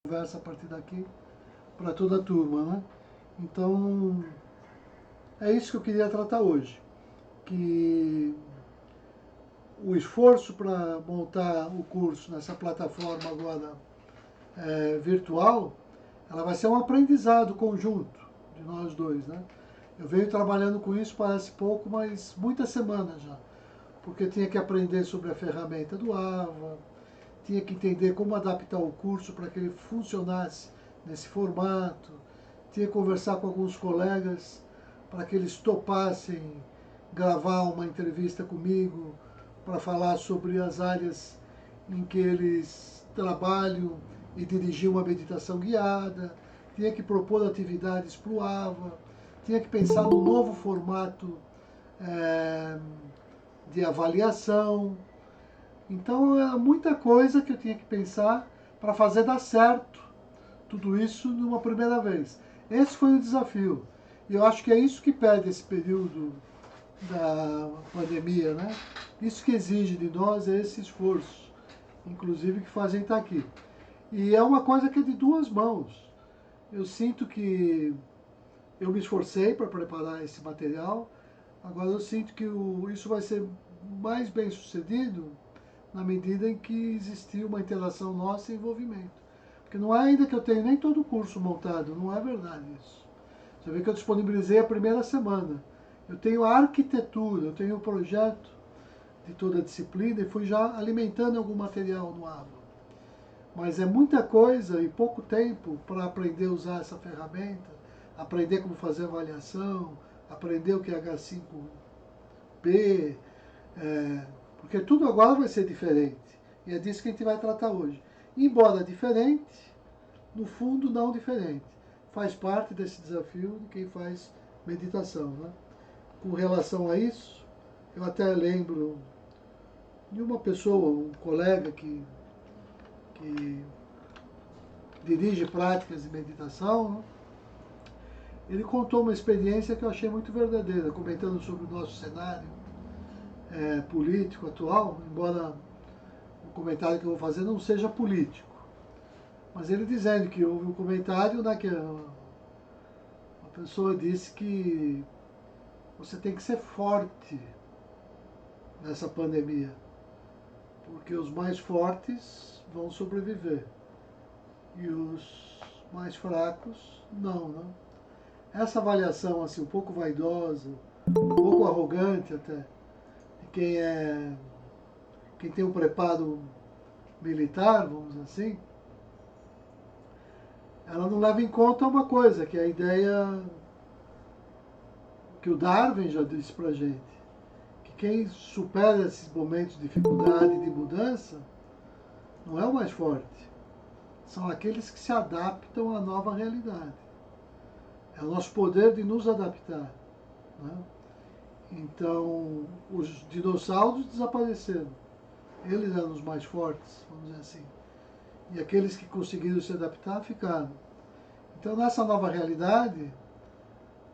conversa a partir daqui para toda a turma, né? Então, é isso que eu queria tratar hoje, que o esforço para montar o curso nessa plataforma agora virtual, ela vai ser um aprendizado conjunto de nós dois, né? Eu venho trabalhando com isso, parece pouco, mas muitas semanas já, porque eu tinha que aprender sobre a ferramenta do AVA, tinha que entender como adaptar o curso para que ele funcionasse nesse formato, tinha que conversar com alguns colegas para que eles topassem gravar uma entrevista comigo para falar sobre as áreas em que eles trabalham e dirigir uma meditação guiada, tinha que propor atividades para o AVA, tinha que pensar no novo formato de avaliação. Então era muita coisa que eu tinha que pensar para fazer dar certo tudo isso numa primeira vez. Esse foi o desafio. E eu acho que é isso que pede esse período da pandemia, né? Isso que exige de nós é esse esforço, inclusive que fazem estar aqui. E é uma coisa que é de duas mãos. Eu sinto que eu me esforcei para preparar esse material, agora eu sinto que isso vai ser mais bem sucedido na medida em que existir uma interação nossa e envolvimento. Porque não é ainda que eu tenho nem todo o curso montado, não é verdade isso. Você vê que eu disponibilizei a primeira semana. Eu tenho a arquitetura, eu tenho o projeto de toda a disciplina e fui já alimentando algum material no AVA. Mas é muita coisa e pouco tempo para aprender a usar essa ferramenta, aprender como fazer avaliação, aprender o que é H5P, porque tudo agora vai ser diferente. E é disso que a gente vai tratar hoje. Embora diferente, no fundo não diferente. Faz parte desse desafio de quem faz meditação, né? Com relação a isso, eu até lembro de uma pessoa, um colega que dirige práticas de meditação, né? Ele contou uma experiência que eu achei muito verdadeira, comentando sobre o nosso cenário político atual, embora o comentário que eu vou fazer não seja político. Mas ele dizendo que houve um comentário, né, que a pessoa disse que você tem que ser forte nessa pandemia, porque os mais fortes vão sobreviver e os mais fracos não, né? Essa avaliação assim um pouco vaidosa, um pouco arrogante até, de quem tem um preparo militar, vamos dizer assim, ela não leva em conta uma coisa, que é a ideia que o Darwin já disse pra gente, que quem supera esses momentos de dificuldade e de mudança não é o mais forte, são aqueles que se adaptam à nova realidade. É o nosso poder de nos adaptar, né? Então, os dinossauros desapareceram. Eles eram os mais fortes, vamos dizer assim. E aqueles que conseguiram se adaptar ficaram. Então, nessa nova realidade,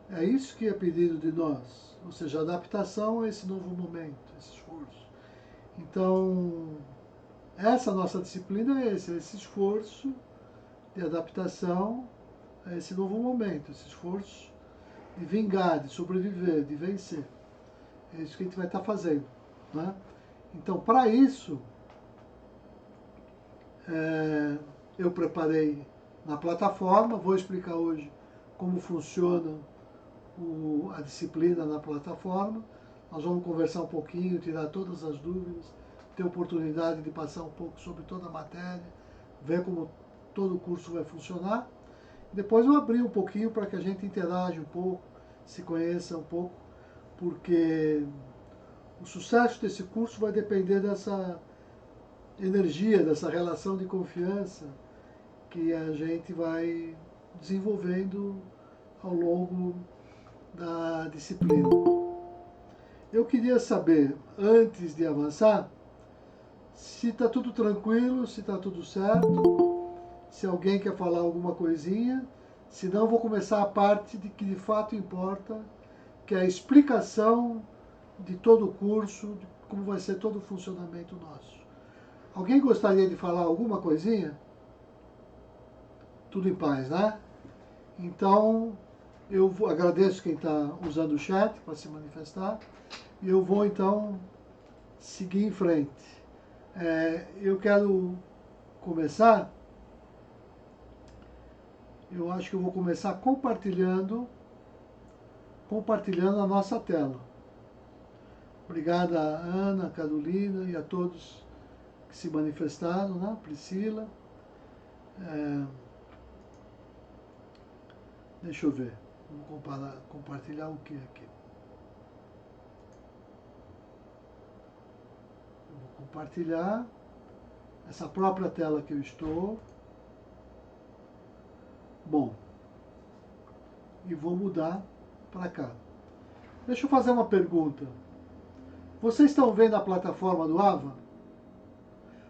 é isso que é pedido de nós. Ou seja, adaptação a esse novo momento, esse esforço. Então, essa nossa disciplina é esse esforço de adaptação a esse novo momento, esse esforço de vingar, de sobreviver, de vencer. É isso que a gente vai estar fazendo, né? Então, para isso, eu preparei na plataforma, vou explicar hoje como funciona a disciplina na plataforma. Nós vamos conversar um pouquinho, tirar todas as dúvidas, ter oportunidade de passar um pouco sobre toda a matéria, ver como todo o curso vai funcionar. Depois eu abri um pouquinho para que a gente interaja um pouco, se conheça um pouco, porque o sucesso desse curso vai depender dessa energia, dessa relação de confiança que a gente vai desenvolvendo ao longo da disciplina. Eu queria saber, antes de avançar, se está tudo tranquilo, se está tudo certo, se alguém quer falar alguma coisinha, senão eu vou começar a parte de que de fato importa, que é a explicação de todo o curso, de como vai ser todo o funcionamento nosso. Alguém gostaria de falar alguma coisinha? Tudo em paz, né? Então, agradeço quem está usando o chat para se manifestar. E eu vou, então, seguir em frente. Eu quero começar, eu acho que eu vou começar compartilhando a nossa tela. Obrigado a Ana, a Carolina e a todos que se manifestaram, né? Priscila. Deixa eu ver. Vou compartilhar o que aqui? Eu vou compartilhar essa própria tela que eu estou. Bom. E vou mudar para cá. Deixa eu fazer uma pergunta. Vocês estão vendo a plataforma do AVA?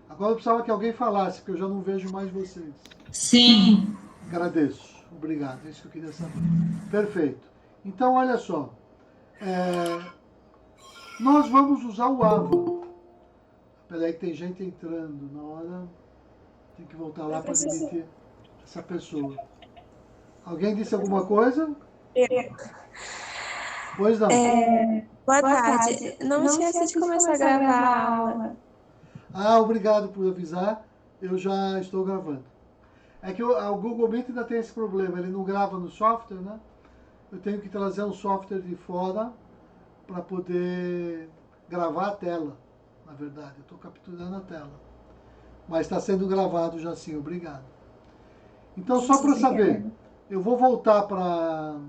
Agora eu precisava que alguém falasse, porque eu já não vejo mais vocês. Sim. Agradeço. Obrigado. É isso que eu queria saber. Perfeito. Então, olha só. Nós vamos usar o AVA. Espera aí que tem gente entrando. Na hora tem que voltar lá para admitir essa pessoa. Alguém disse alguma coisa? Pois não. Boa tarde. Não esquece de começar a gravar a aula. Obrigado por avisar. Eu já estou gravando. É que o Google Meet ainda tem esse problema. Ele não grava no software, né? Eu tenho que trazer um software de fora para poder gravar a tela. Na verdade, eu estou capturando a tela. Mas está sendo gravado já sim. Obrigado. Então, só para saber, eu vou voltar para...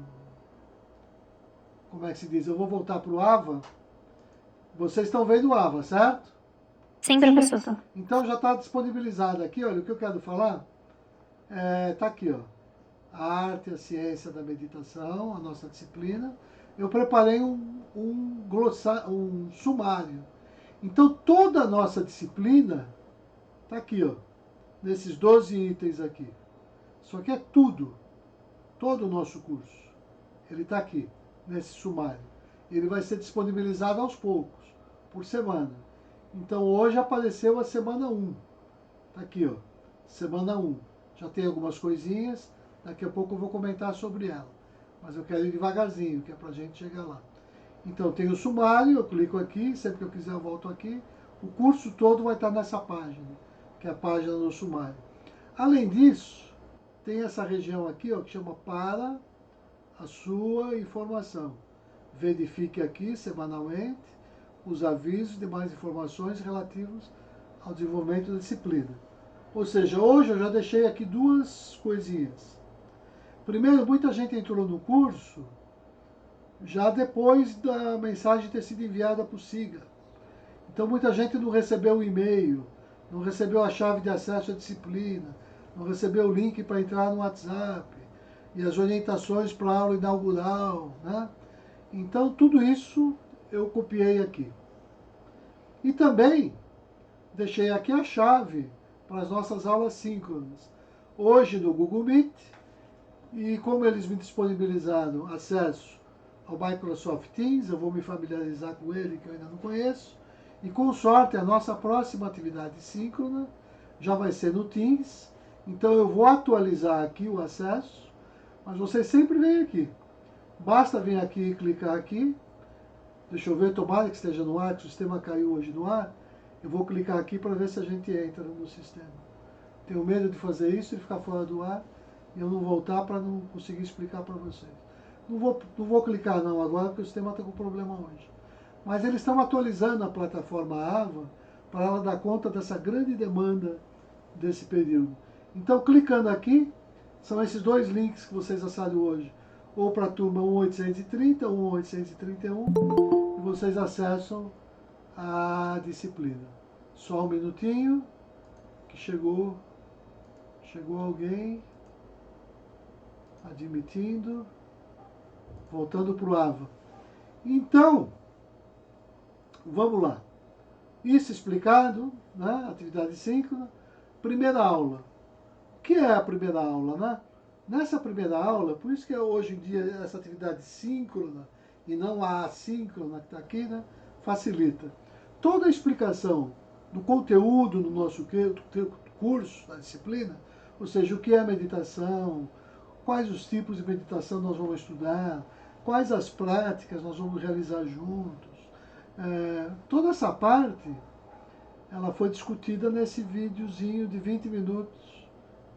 Como é que se diz? Eu vou voltar para o AVA. Vocês estão vendo o AVA, certo? Sim, professor. Então já está disponibilizado aqui, olha, o que eu quero falar está aqui, ó. A arte e a ciência da meditação, a nossa disciplina. Eu preparei um sumário. Então toda a nossa disciplina está aqui, ó, nesses 12 itens aqui. Isso aqui é tudo, todo o nosso curso. Ele está aqui, nesse sumário. Ele vai ser disponibilizado aos poucos, por semana. Então hoje apareceu a semana 1. Tá aqui, ó. Semana 1. Já tem algumas coisinhas. Daqui a pouco eu vou comentar sobre ela. Mas eu quero ir devagarzinho, que é pra gente chegar lá. Então tem o sumário, eu clico aqui, sempre que eu quiser eu volto aqui. O curso todo vai estar nessa página, que é a página do sumário. Além disso, tem essa região aqui, ó, que chama para a sua informação. Verifique aqui semanalmente os avisos de mais informações relativos ao desenvolvimento da disciplina. Ou seja, hoje eu já deixei aqui duas coisinhas. Primeiro, muita gente entrou no curso já depois da mensagem ter sido enviada para o SIGA. Então muita gente não recebeu o e-mail, não recebeu a chave de acesso à disciplina, não recebeu o link para entrar no WhatsApp e as orientações para a aula inaugural, né? Então tudo isso eu copiei aqui. E também deixei aqui a chave para as nossas aulas síncronas. Hoje no Google Meet, e como eles me disponibilizaram acesso ao Microsoft Teams, eu vou me familiarizar com ele, que eu ainda não conheço, e com sorte a nossa próxima atividade síncrona já vai ser no Teams, então eu vou atualizar aqui o acesso, mas vocês sempre vêm aqui. Basta vir aqui e clicar aqui. Deixa eu ver, tomara que esteja no ar, que o sistema caiu hoje no ar. Eu vou clicar aqui para ver se a gente entra no sistema. Tenho medo de fazer isso e ficar fora do ar e eu não voltar para não conseguir explicar para vocês. Não vou clicar não agora porque o sistema está com problema hoje. Mas eles estão atualizando a plataforma AVA para ela dar conta dessa grande demanda desse período. Então, clicando aqui, são esses dois links que vocês acessam hoje. Ou para a turma 1830 ou 1831, e vocês acessam a disciplina. Só um minutinho, que chegou alguém, admitindo, voltando para o AVA. Então, vamos lá. Isso explicado, né? Atividade síncrona. Primeira aula. O que é a primeira aula, né? Nessa primeira aula, por isso que hoje em dia essa atividade síncrona e não a assíncrona que está aqui, né? Facilita. Toda a explicação do conteúdo no nosso curso, da disciplina, Ou seja, o que é a meditação, quais os tipos de meditação nós vamos estudar, quais as práticas nós vamos realizar juntos. Toda essa parte, ela foi discutida nesse videozinho de 20 minutos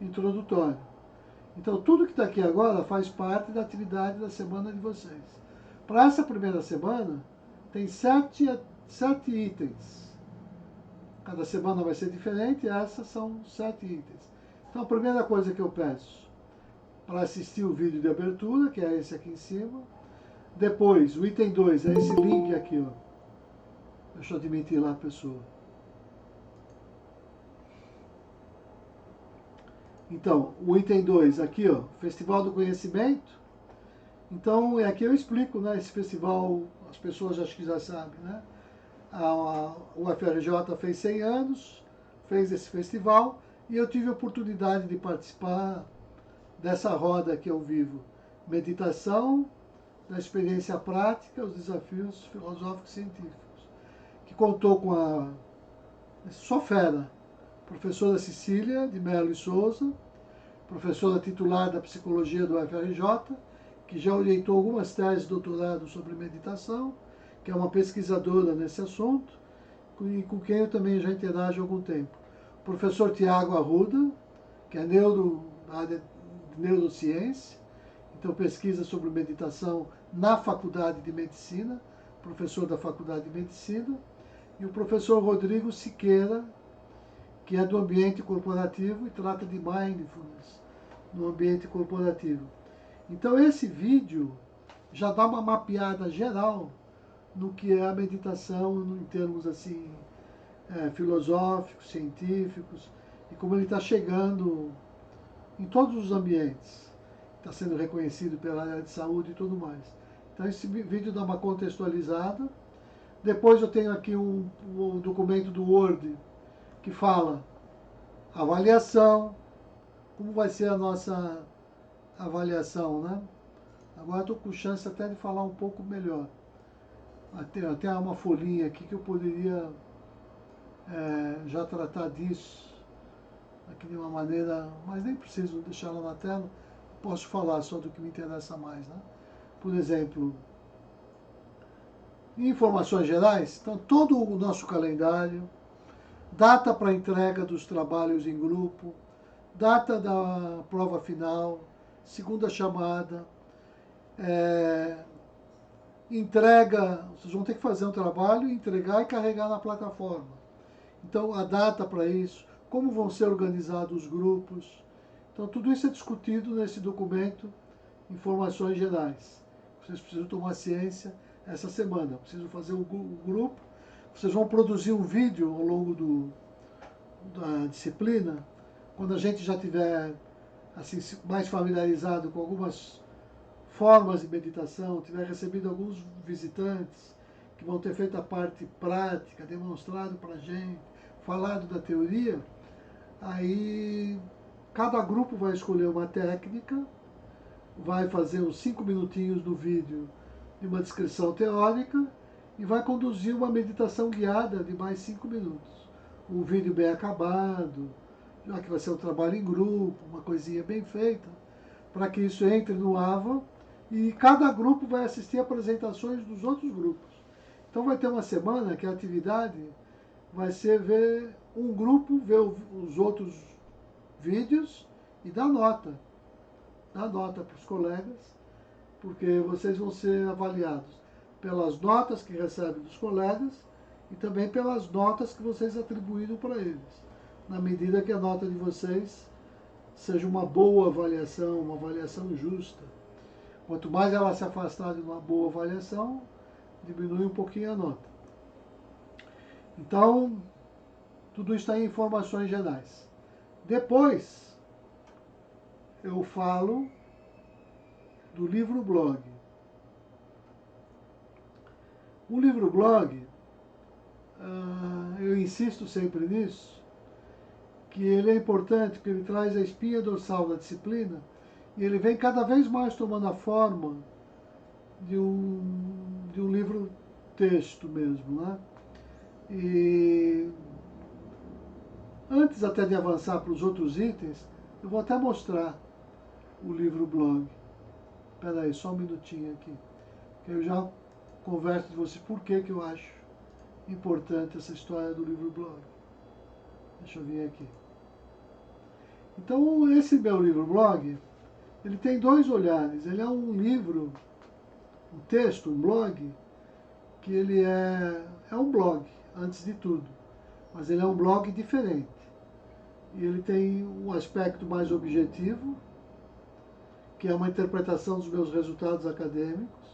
introdutório. Então, tudo que está aqui agora faz parte da atividade da semana de vocês. Para essa primeira semana, tem 7 itens. Cada semana vai ser diferente e essas são 7 itens. Então, a primeira coisa que eu peço para assistir o vídeo de abertura, que é esse aqui em cima. Depois, o item 2 é esse link aqui, ó. Deixa eu admitir lá a pessoa. Então, o item 2 aqui, ó, Festival do Conhecimento. Então, aqui eu explico, né, esse festival, as pessoas acho que já sabem, né? A UFRJ fez 100 anos, fez esse festival, e eu tive a oportunidade de participar dessa roda aqui ao vivo. Meditação, da experiência prática, os desafios filosóficos e científicos, que contou com a só fera, professora Cecília de Mello e Souza, professora titular da Psicologia do UFRJ, que já orientou algumas teses de doutorado sobre meditação, que é uma pesquisadora nesse assunto, e com quem eu também já interajo há algum tempo. O professor Tiago Arruda, que é da área de neurociência, então pesquisa sobre meditação na Faculdade de Medicina, professor da Faculdade de Medicina, e o professor Rodrigo Siqueira, que é do ambiente corporativo e trata de mindfulness no ambiente corporativo. Então esse vídeo já dá uma mapeada geral no que é a meditação em termos assim filosóficos, científicos, e como ele está chegando em todos os ambientes. Está sendo reconhecido pela área de saúde e tudo mais. Então esse vídeo dá uma contextualizada. Depois eu tenho aqui um documento do Word que fala avaliação, como vai ser a nossa avaliação, né? Agora estou com chance até de falar um pouco melhor. Até há uma folhinha aqui que eu poderia já tratar disso aqui de uma maneira, mas nem preciso deixar ela na tela, posso falar só do que me interessa mais, né? Por exemplo, em informações gerais, então todo o nosso calendário, data para entrega dos trabalhos em grupo, data da prova final, segunda chamada, entrega, vocês vão ter que fazer um trabalho, entregar e carregar na plataforma. Então, a data para isso, como vão ser organizados os grupos. Então, tudo isso é discutido nesse documento, Informações Gerais. Vocês precisam tomar ciência essa semana. Precisam fazer o grupo. Vocês vão produzir um vídeo ao longo da disciplina, quando a gente já tiver assim, mais familiarizado com algumas formas de meditação, tiver recebido alguns visitantes que vão ter feito a parte prática, demonstrado para a gente, falado da teoria, aí cada grupo vai escolher uma técnica, vai fazer uns 5 minutinhos do vídeo de uma descrição teórica e vai conduzir uma meditação guiada de mais 5 minutos. Um vídeo bem acabado, já que vai ser um trabalho em grupo, uma coisinha bem feita, para que isso entre no AVA, e cada grupo vai assistir apresentações dos outros grupos. Então vai ter uma semana que a atividade vai ser ver um grupo, ver os outros vídeos e dar nota. Dar nota para os colegas, porque vocês vão ser avaliados pelas notas que recebem dos colegas e também pelas notas que vocês atribuíram para eles, na medida que a nota de vocês seja uma boa avaliação, uma avaliação justa. Quanto mais ela se afastar de uma boa avaliação, diminui um pouquinho a nota. Então, tudo isso está em informações gerais. Depois, eu falo do livro-blog. O livro-blog, eu insisto sempre nisso, que ele é importante, porque ele traz a espinha dorsal da disciplina, e ele vem cada vez mais tomando a forma de um livro-texto mesmo, né? E antes até de avançar para os outros itens, Eu vou até mostrar o livro-blog. Espera aí, só um minutinho aqui. Que eu já converso de vocês por que eu acho importante essa história do livro-blog. Deixa eu vir aqui. Então, esse meu livro-blog, ele tem dois olhares. Ele é um livro, um texto, um blog, que ele é um blog, antes de tudo. Mas ele é um blog diferente. E ele tem um aspecto mais objetivo, que é uma interpretação dos meus resultados acadêmicos,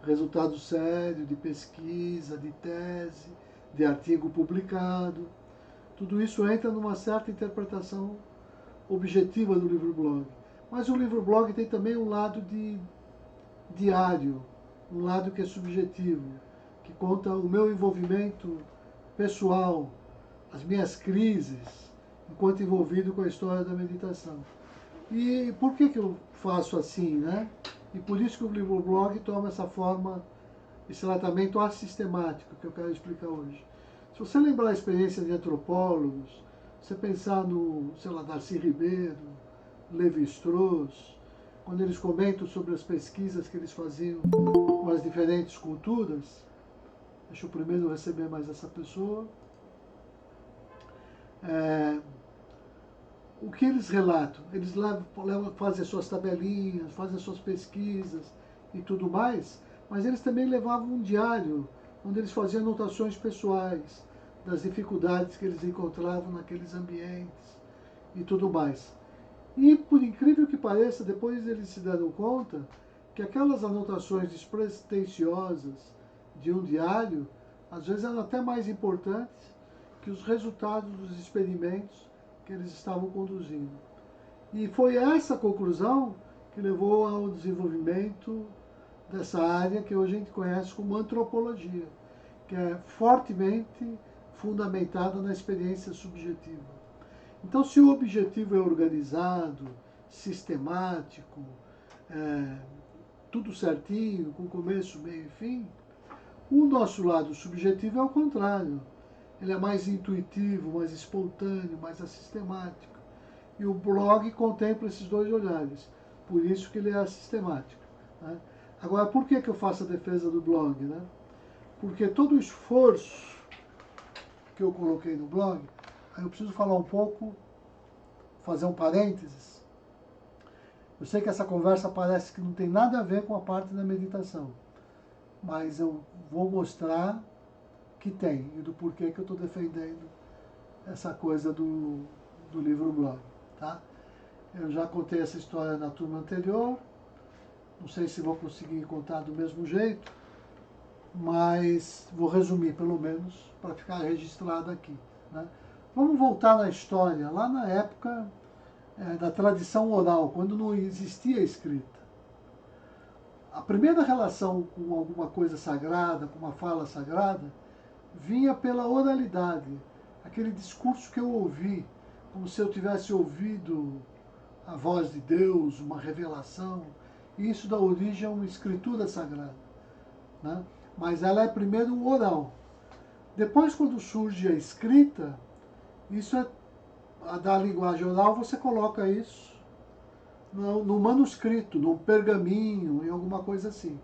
resultados sérios de pesquisa, de tese, de artigo publicado. Tudo isso entra numa certa interpretação objetiva do livro-blog. Mas o livro-blog tem também um lado de diário, um lado que é subjetivo, que conta o meu envolvimento pessoal, as minhas crises, enquanto envolvido com a história da meditação. E por que eu faço assim, né? E por isso que o livro-blog toma essa forma, esse tratamento assistemático que eu quero explicar hoje. Se você lembrar a experiência de antropólogos, você pensar no, sei lá, Darcy Ribeiro, Lévi-Strauss, quando eles comentam sobre as pesquisas que eles faziam com as diferentes culturas, deixa eu primeiro receber mais essa pessoa. O que eles relatam? Eles fazem as suas tabelinhas, fazem as suas pesquisas e tudo mais, mas eles também levavam um diário, onde eles faziam anotações pessoais das dificuldades que eles encontravam naqueles ambientes e tudo mais. E, por incrível que pareça, depois eles se deram conta que aquelas anotações despretensiosas de um diário, às vezes eram até mais importantes que os resultados dos experimentos que eles estavam conduzindo. E foi essa conclusão que levou ao desenvolvimento dessa área que hoje a gente conhece como antropologia, que é fortemente fundamentada na experiência subjetiva. Então, se o objetivo é organizado, sistemático, tudo certinho, com começo, meio e fim, o nosso lado subjetivo é o contrário. Ele é mais intuitivo, mais espontâneo, mais assistemático. E o blog contempla esses dois olhares. Por isso que ele é assistemático. Né? Agora, por que eu faço a defesa do blog? Né? Porque todo o esforço que eu coloquei no blog, aí eu preciso falar um pouco, fazer um parênteses. Eu sei que essa conversa parece que não tem nada a ver com a parte da meditação, mas eu vou mostrar que tem, e do porquê que eu estou defendendo essa coisa do livro-blog. Tá? Eu já contei essa história na turma anterior, não sei se vou conseguir contar do mesmo jeito, mas vou resumir pelo menos para ficar registrado aqui. Né? Vamos voltar na história, lá na época da tradição oral, quando não existia escrita. A primeira relação com alguma coisa sagrada, com uma fala sagrada, vinha pela oralidade, aquele discurso que eu ouvi, como se eu tivesse ouvido a voz de Deus, uma revelação. E isso dá origem a uma escritura sagrada. Né? Mas ela é primeiro oral. Depois, quando surge a escrita, isso é da linguagem oral, você coloca isso no manuscrito, no pergaminho, em alguma coisa assim.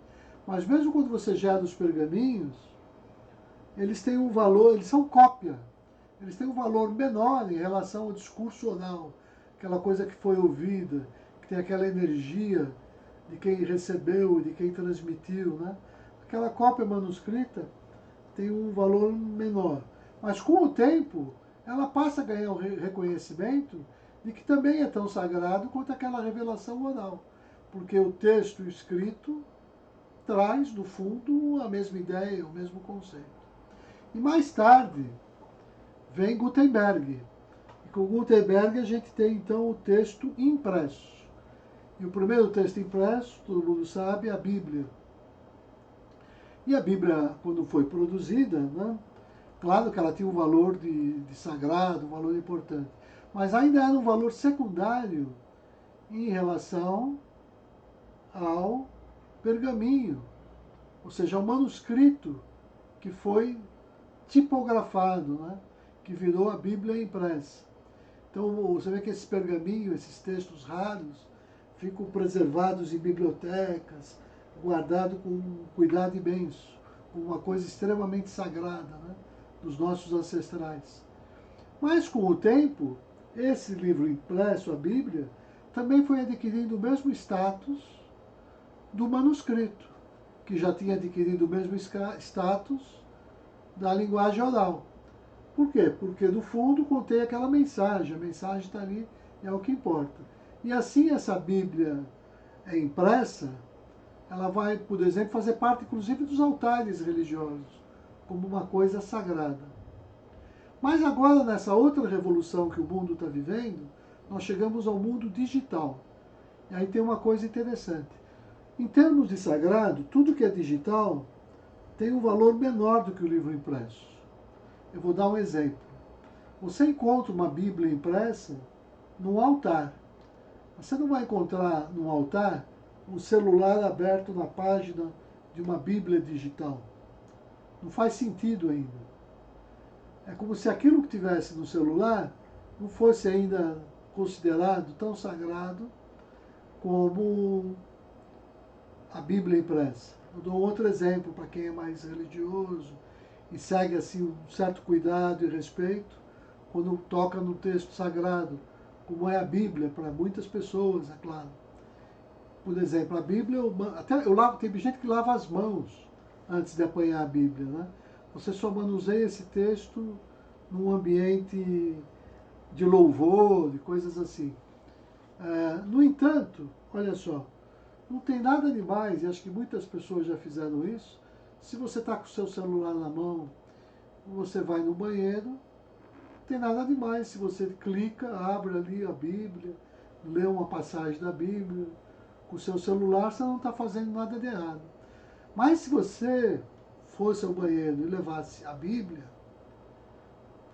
Mas mesmo quando você gera os pergaminhos, eles têm um valor, eles são cópia. Eles têm um valor menor em relação ao discurso oral, aquela coisa que foi ouvida, que tem aquela energia de quem recebeu, de quem transmitiu, né? Aquela cópia manuscrita tem um valor menor. Mas com o tempo, ela passa a ganhar o reconhecimento de que também é tão sagrado quanto aquela revelação oral. Porque o texto escrito traz, no fundo, a mesma ideia, o mesmo conceito. E mais tarde vem Gutenberg. E com Gutenberg a gente tem então o texto impresso. E o primeiro texto impresso, todo mundo sabe, é a Bíblia. E a Bíblia, quando foi produzida, né, claro que ela tinha um valor de sagrado, um valor importante, mas ainda era um valor secundário em relação ao pergaminho, ou seja, ao manuscrito que foi tipografado, né, que virou a Bíblia impressa. Então você vê que esses pergaminhos, esses textos raros, ficam preservados em bibliotecas, guardados com cuidado imenso, como uma coisa extremamente sagrada, né, dos nossos ancestrais. Mas com o tempo, esse livro impresso, a Bíblia, também foi adquirindo o mesmo status do manuscrito, que já tinha adquirido o mesmo status da linguagem oral. Por quê? Porque no fundo contém aquela mensagem, a mensagem está ali, é o que importa. E assim essa Bíblia impressa, ela vai, por exemplo, fazer parte inclusive dos altares religiosos, como uma coisa sagrada. Mas agora, nessa outra revolução que o mundo está vivendo, nós chegamos ao mundo digital. E aí tem uma coisa interessante. Em termos de sagrado, tudo que é digital tem um valor menor do que o livro impresso. Eu vou dar um exemplo. Você encontra uma Bíblia impressa num altar. Você não vai encontrar num altar um celular aberto na página de uma Bíblia digital. Não faz sentido ainda. É como se aquilo que tivesse no celular não fosse ainda considerado tão sagrado como a Bíblia impressa. Eu dou outro exemplo para quem é mais religioso e segue assim um certo cuidado e respeito quando toca no texto sagrado, como é a Bíblia para muitas pessoas, é claro. Por exemplo, a Bíblia, tem gente que lava as mãos antes de apanhar a Bíblia, né? Você só manuseia esse texto num ambiente de louvor, de coisas assim. No entanto, olha só, não tem nada demais, e acho que muitas pessoas já fizeram isso, se você está com o seu celular na mão, você vai no banheiro, não tem nada demais, se você clica, abre ali a Bíblia, lê uma passagem da Bíblia, com o seu celular você não está fazendo nada de errado. Mas se você fosse ao banheiro e levasse a Bíblia,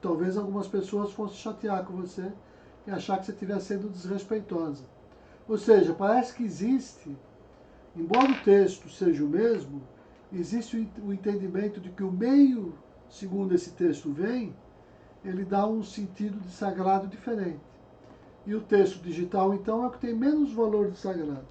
talvez algumas pessoas fossem chatear com você e achar que você estivesse sendo desrespeitosa. Ou seja, parece que existe, embora o texto seja o mesmo, existe o entendimento de que o meio, segundo esse texto vem, ele dá um sentido de sagrado diferente. E o texto digital, então, é o que tem menos valor de sagrado.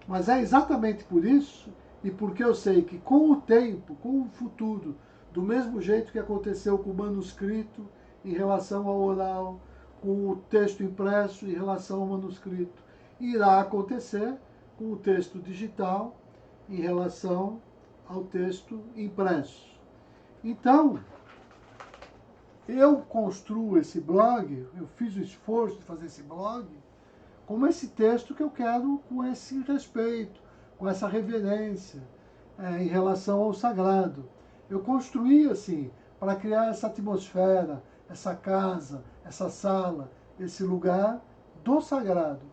Mas é exatamente por isso, e porque eu sei que com o tempo, com o futuro, do mesmo jeito que aconteceu com o manuscrito em relação ao oral, com o texto impresso em relação ao manuscrito, irá acontecer com o texto digital em relação ao texto impresso. Então, eu construo esse blog, eu fiz o esforço de fazer esse blog, como esse texto que eu quero com esse respeito, com essa reverência em relação ao sagrado. Eu construí assim, para criar essa atmosfera, essa casa, essa sala, esse lugar do sagrado.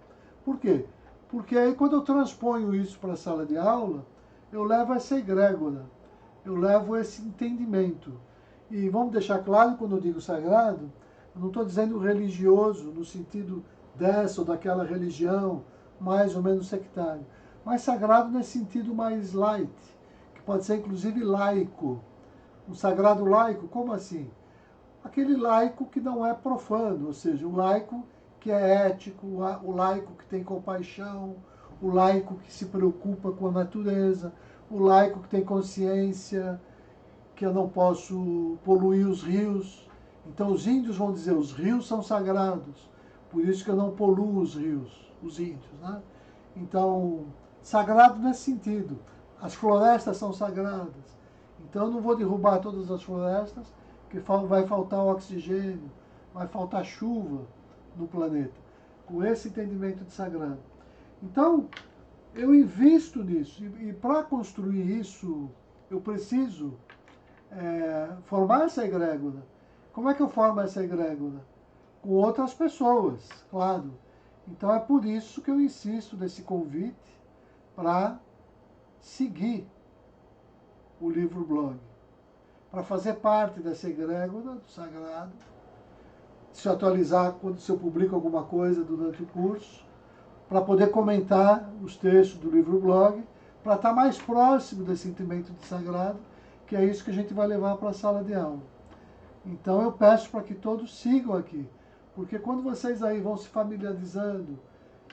Por quê? Porque aí quando eu transponho isso para a sala de aula, eu levo essa egrégora, eu levo esse entendimento. E vamos deixar claro, quando eu digo sagrado, eu não estou dizendo religioso no sentido dessa ou daquela religião, mais ou menos sectário, mas sagrado nesse sentido mais light, que pode ser inclusive laico. Um sagrado laico, como assim? Aquele laico que não é profano, ou seja, um laico que é ético, o laico que tem compaixão, o laico que se preocupa com a natureza, o laico que tem consciência que eu não posso poluir os rios. Então os índios vão dizer, os rios são sagrados, por isso que eu não poluo os rios, os índios, né? Então, sagrado nesse sentido. As florestas são sagradas. Então eu não vou derrubar todas as florestas, porque vai faltar oxigênio, vai faltar chuva no planeta. Com esse entendimento de sagrado. Então, eu invisto nisso. E para construir isso, eu preciso formar essa egrégora. Como é que eu formo essa egrégora? Com outras pessoas, claro. Então é por isso que eu insisto nesse convite para seguir o livro blog, para fazer parte dessa egrégora do sagrado, se atualizar quando se eu publico alguma coisa durante o curso, para poder comentar os textos do livro blog, para estar mais próximo desse sentimento de sagrado, que é isso que a gente vai levar para a sala de aula. Então eu peço para que todos sigam aqui, Porque quando vocês aí vão se familiarizando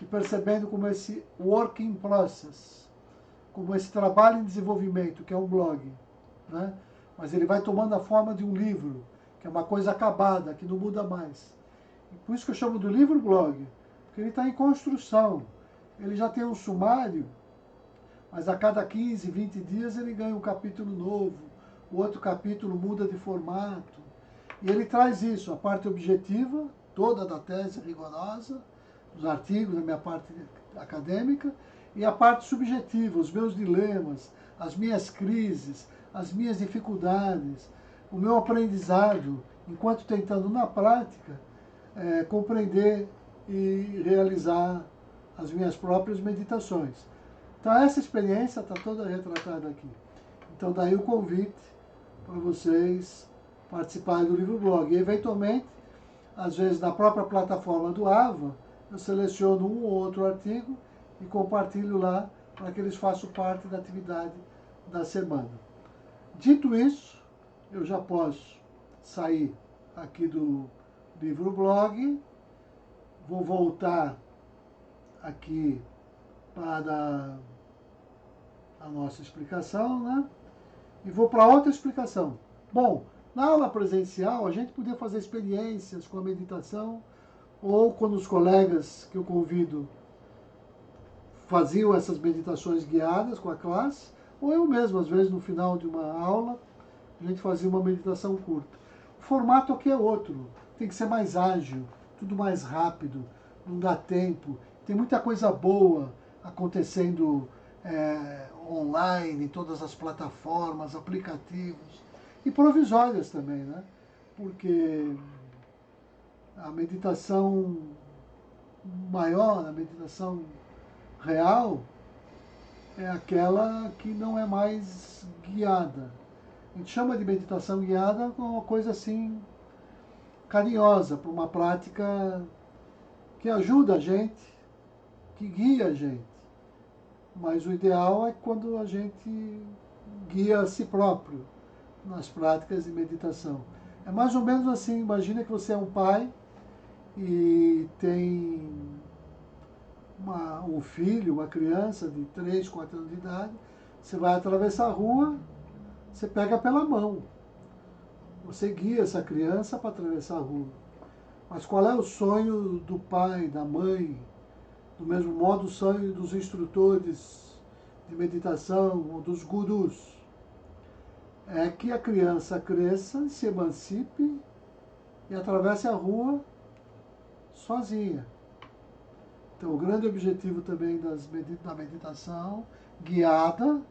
e percebendo como esse work in process, como esse trabalho em desenvolvimento, que é um blog, né? Mas ele vai tomando a forma de um livro, que é uma coisa acabada, que não muda mais. E por isso que eu chamo do livro-blog, porque ele está em construção. Ele já tem um sumário, mas a cada 15, 20 dias ele ganha um capítulo novo, o outro capítulo muda de formato. E ele traz isso, a parte objetiva, toda da tese rigorosa, dos artigos, da minha parte acadêmica, e a parte subjetiva, os meus dilemas, as minhas crises, as minhas dificuldades, o meu aprendizado, enquanto tentando na prática compreender e realizar as minhas próprias meditações. Então essa experiência está toda retratada aqui. Então daí o convite para vocês participarem do livro blog. E eventualmente, às vezes na própria plataforma do AVA, eu seleciono um ou outro artigo e compartilho lá para que eles façam parte da atividade da semana. Dito isso, eu já posso sair aqui do livro blog, vou voltar aqui para a nossa explicação, né? E vou para outra explicação. Bom, na aula presencial a gente podia fazer experiências com a meditação, ou quando os colegas que eu convido faziam essas meditações guiadas com a classe, ou eu mesmo, às vezes, no final de uma aula, a gente fazia uma meditação curta. O formato aqui é outro, tem que ser mais ágil, tudo mais rápido, não dá tempo. Tem muita coisa boa acontecendo online, em todas as plataformas, aplicativos, e provisórias também, né? Porque a meditação maior, a meditação real, é aquela que não é mais guiada. A gente chama de meditação guiada como uma coisa assim carinhosa, para uma prática que ajuda a gente, que guia a gente. Mas o ideal é quando a gente guia a si próprio nas práticas de meditação. É mais ou menos assim, imagina que você é um pai e tem um filho, uma criança de 3, 4 anos de idade, você vai atravessar a rua, você pega pela mão. Você guia essa criança para atravessar a rua. Mas qual é o sonho do pai, da mãe? Do mesmo modo, o sonho dos instrutores de meditação ou dos gurus é que a criança cresça, se emancipe e atravesse a rua sozinha. Então, o grande objetivo também da meditação guiada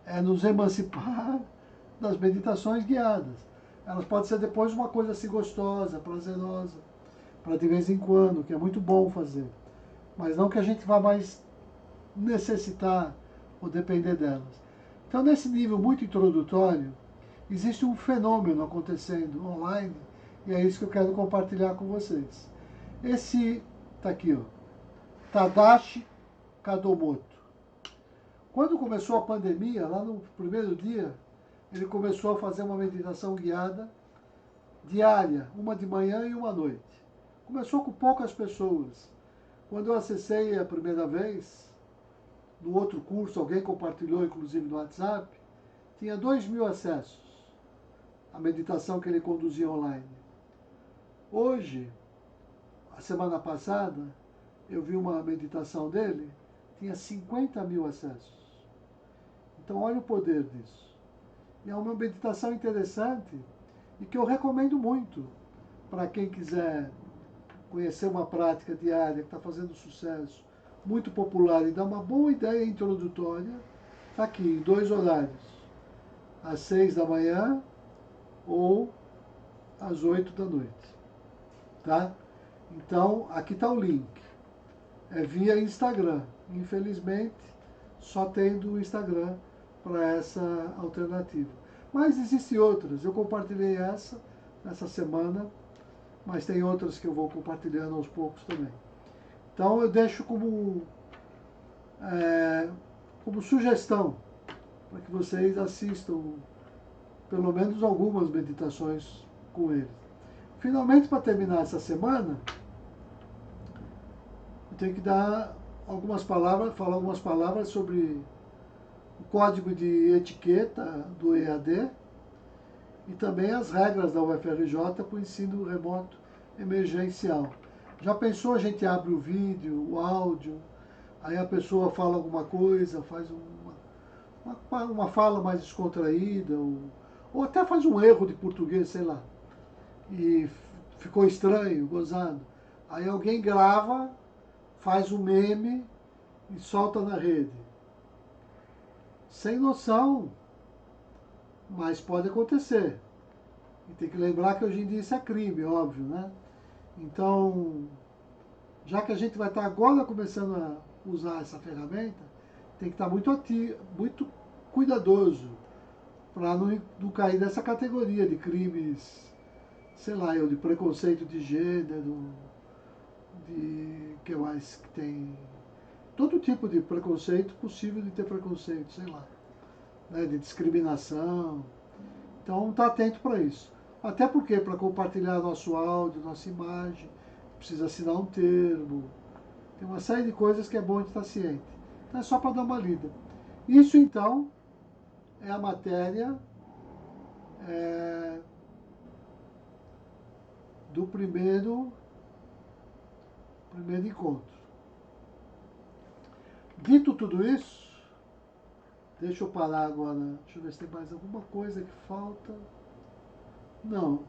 é nos emancipar das meditações guiadas. Elas podem ser depois uma coisa assim gostosa, prazerosa, para de vez em quando, que é muito bom fazer. Mas não que a gente vá mais necessitar ou depender delas. Então, nesse nível muito introdutório, existe um fenômeno acontecendo online, e é isso que eu quero compartilhar com vocês. Esse está aqui, ó, Tadashi Kadomoto. Quando começou a pandemia, lá no primeiro dia, ele começou a fazer uma meditação guiada diária, uma de manhã e uma à noite. Começou com poucas pessoas. Quando eu acessei a primeira vez, no outro curso, alguém compartilhou, inclusive no WhatsApp, tinha 2.000 acessos à meditação que ele conduzia online. Hoje, a semana passada, eu vi uma meditação dele, tinha 50.000 acessos. Então, olha o poder disso. E é uma meditação interessante e que eu recomendo muito para quem quiser conhecer uma prática diária que está fazendo sucesso, muito popular e dá uma boa ideia introdutória. Está aqui, em 2 horários, às 6 da manhã ou às 8 da noite. Tá? Então, aqui está o link. É via Instagram. Infelizmente, só tem do Instagram para essa alternativa. Mas existem outras. Eu compartilhei essa semana, mas tem outras que eu vou compartilhando aos poucos também. Então eu deixo como sugestão para que vocês assistam pelo menos algumas meditações com ele. Finalmente, para terminar essa semana, eu tenho que dar algumas palavras, falar algumas palavras sobre o código de etiqueta do EAD e também as regras da UFRJ para o ensino remoto emergencial. Já pensou, a gente abre o vídeo, o áudio, aí a pessoa fala alguma coisa, faz uma fala mais descontraída, ou até faz um erro de português, sei lá, e ficou estranho, gozado. Aí alguém grava, faz um meme e solta na rede. Sem noção, mas pode acontecer. E tem que lembrar que hoje em dia isso é crime, óbvio, né? Então, já que a gente vai estar agora começando a usar essa ferramenta, tem que estar muito cuidadoso para não cair nessa categoria de crimes, sei lá, de preconceito de gênero, de que mais que tem todo tipo de preconceito possível de ter preconceito, sei lá, né, de discriminação. Então, tá atento para isso. Até porque para compartilhar nosso áudio, nossa imagem, precisa assinar um termo. Tem uma série de coisas que é bom a gente estar ciente. Então é só para dar uma lida. Isso então é a matéria do primeiro encontro. Dito tudo isso, deixa eu parar agora. Deixa eu ver se tem mais alguma coisa que falta. Não.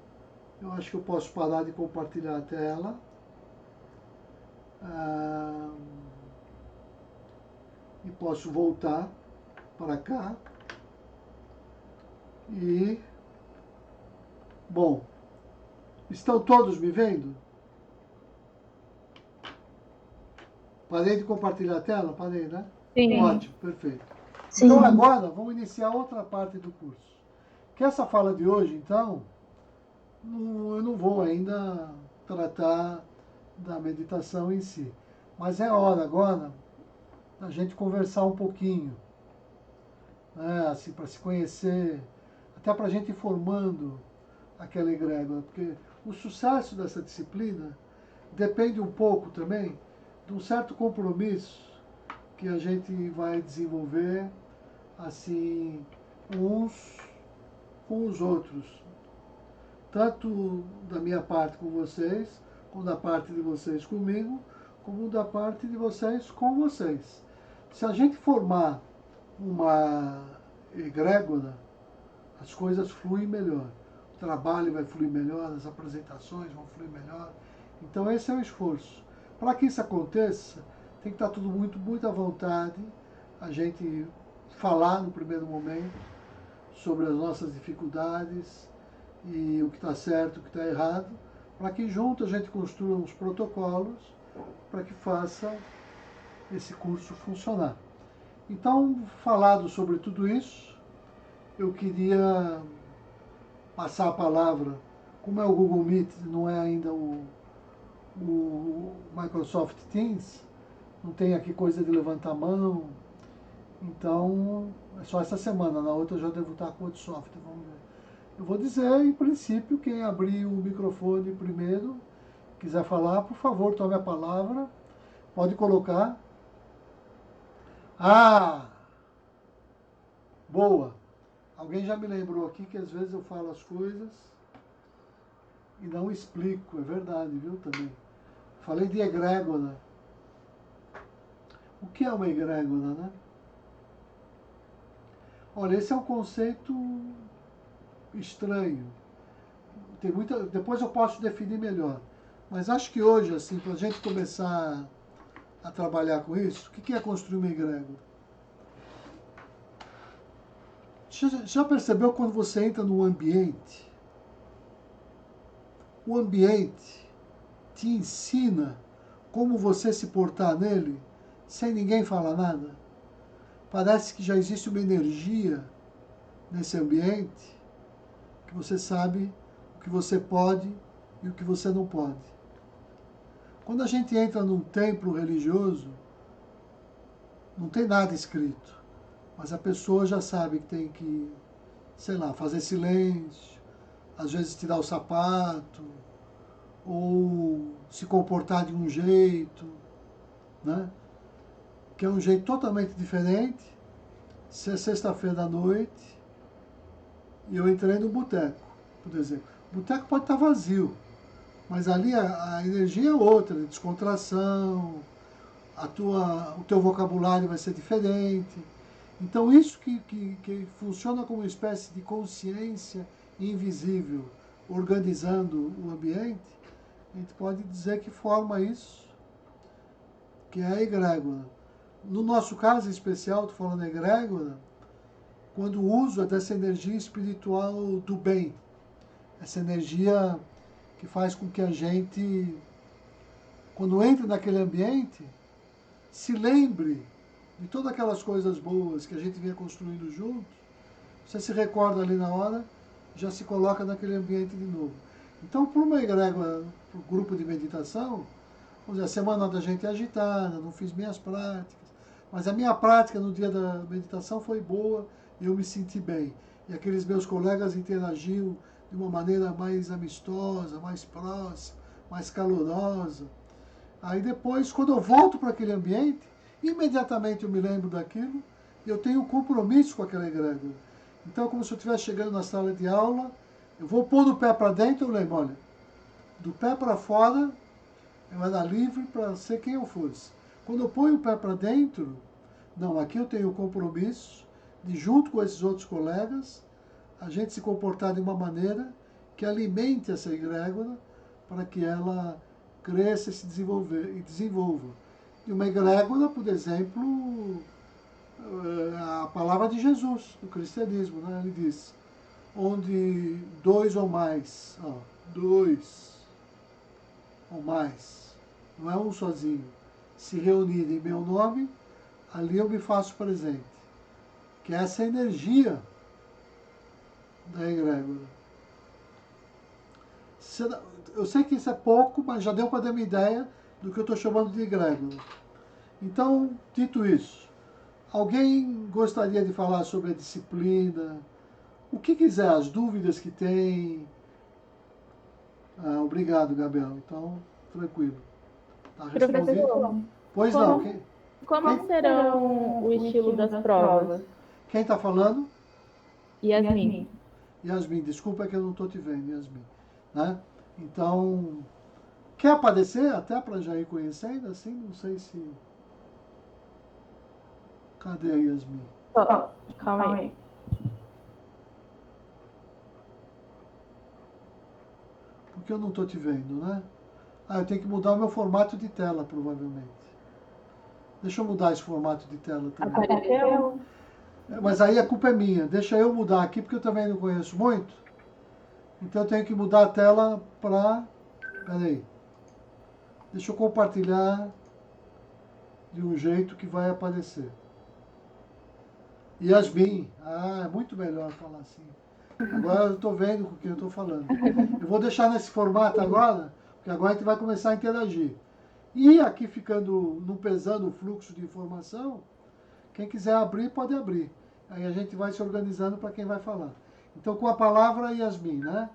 Eu acho que eu posso parar de compartilhar a tela. E posso voltar para cá. E, bom, estão todos me vendo? Parei de compartilhar a tela? Parei, né? Sim. Ótimo, perfeito. Sim. Então agora vamos iniciar outra parte do curso. Que essa fala de hoje, então, eu não vou ainda tratar da meditação em si. Mas é hora agora da gente conversar um pouquinho, né, assim, para se conhecer, até para a gente ir formando aquela egrégora, porque o sucesso dessa disciplina depende um pouco também de um certo compromisso que a gente vai desenvolver assim uns com os outros, tanto da minha parte com vocês, como da parte de vocês comigo, como da parte de vocês com vocês. Se a gente formar uma egrégora, as coisas fluem melhor. O trabalho vai fluir melhor, as apresentações vão fluir melhor. Então esse é o esforço. Para que isso aconteça, tem que estar tudo muito à vontade, a gente falar no primeiro momento sobre as nossas dificuldades e o que está certo, o que está errado, para que junto a gente construa uns protocolos para que faça esse curso funcionar. Então, falado sobre tudo isso, eu queria passar a palavra, como é o Google Meet, não é ainda o Microsoft Teams, não tem aqui coisa de levantar a mão, então é só essa semana, na outra eu já devo estar com outro software, vamos ver. Eu vou dizer, em princípio, quem abrir o microfone primeiro, quiser falar, por favor, tome a palavra, pode colocar. Ah! Boa! Alguém já me lembrou aqui que às vezes eu falo as coisas e não explico, é verdade, viu, também. Falei de egrégora. O que é uma egrégora, né? Olha, esse é um conceito estranho. Depois eu posso definir melhor. Mas acho que hoje, assim, para a gente começar a trabalhar com isso, o que é construir uma egrégora? Já percebeu quando você entra num ambiente? O ambiente te ensina como você se portar nele sem ninguém falar nada? Parece que já existe uma energia nesse ambiente que você sabe o que você pode e o que você não pode. Quando a gente entra num templo religioso, não tem nada escrito, mas a pessoa já sabe que tem que, sei lá, fazer silêncio, às vezes tirar o sapato, ou se comportar de um jeito, né? Que é um jeito totalmente diferente. Se é sexta-feira à noite e eu entrei no boteco, por exemplo. O boteco pode estar vazio, mas ali a energia é outra, de descontração, o teu vocabulário vai ser diferente. Então isso que funciona como uma espécie de consciência invisível, organizando o ambiente, a gente pode dizer que forma isso, que é a egrégora. No nosso caso especial, estou falando egrégora, quando o uso é dessa energia espiritual do bem, essa energia que faz com que a gente, quando entra naquele ambiente, se lembre de todas aquelas coisas boas que a gente vinha construindo juntos, você se recorda ali na hora, já se coloca naquele ambiente de novo. Então, para uma egrégora, para o grupo de meditação, vamos dizer, a semana da gente é agitada, não fiz minhas práticas, mas a minha prática no dia da meditação foi boa e eu me senti bem. E aqueles meus colegas interagiam de uma maneira mais amistosa, mais próxima, mais calorosa. Aí depois, quando eu volto para aquele ambiente, imediatamente eu me lembro daquilo e eu tenho um compromisso com aquela egrégora. Então, como se eu estivesse chegando na sala de aula, eu vou pôr o pé para dentro, eu lembro, olha, do pé para fora, eu era livre para ser quem eu fosse. Quando eu ponho o pé para dentro, não, aqui eu tenho o compromisso de, junto com esses outros colegas, a gente se comportar de uma maneira que alimente essa egrégora para que ela cresça e se desenvolva. E uma egrégora, por exemplo, a palavra de Jesus, do cristianismo, né? Ele diz, onde dois ou mais, dois ou mais, não é um sozinho, se reunirem em meu nome, ali eu me faço presente. Que é essa energia da egrégora. Eu sei que isso é pouco, mas já deu para dar uma ideia do que eu estou chamando de egrégora. Então, dito isso, alguém gostaria de falar sobre a disciplina? O que quiser, as dúvidas que tem. Obrigado, Gabriel. Então, tranquilo. Tá respondido? Professor, Pois não. como serão o estilo das provas? Quem está falando? Yasmin. Yasmin, desculpa que eu não estou te vendo, Yasmin. Né? Então, quer aparecer até para já ir conhecendo? Assim, não sei se... Cadê a Yasmin? Calma aí. Porque eu não estou te vendo, né? Eu tenho que mudar o meu formato de tela, provavelmente. Deixa eu mudar esse formato de tela também. Apareceu? Mas aí a culpa é minha. Deixa eu mudar aqui, porque eu também não conheço muito. Então eu tenho que mudar a tela para... Peraí. Deixa eu compartilhar de um jeito que vai aparecer. Yasmin. É muito melhor falar assim. Agora eu estou vendo com o que eu estou falando. Eu vou deixar nesse formato agora, porque agora a gente vai começar a interagir. E aqui ficando, não pesando o fluxo de informação, quem quiser abrir, pode abrir. Aí a gente vai se organizando para quem vai falar. Então, com a palavra, Yasmin, né?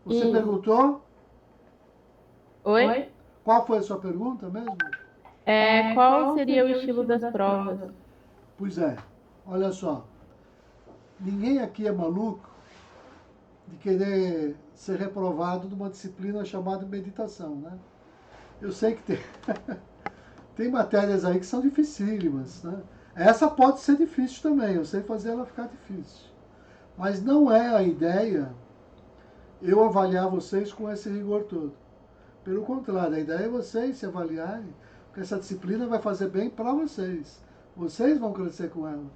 Você perguntou? Oi? Qual foi a sua pergunta mesmo? Qual seria o estilo das provas? Pois é, olha só. Ninguém aqui é maluco de querer ser reprovado numa disciplina chamada meditação, né? Eu sei que tem matérias aí que são dificílimas, né? Essa pode ser difícil também, eu sei fazer ela ficar difícil. Mas não é a ideia eu avaliar vocês com esse rigor todo. Pelo contrário, a ideia é vocês se avaliarem, porque essa disciplina vai fazer bem para vocês. Vocês vão crescer com ela.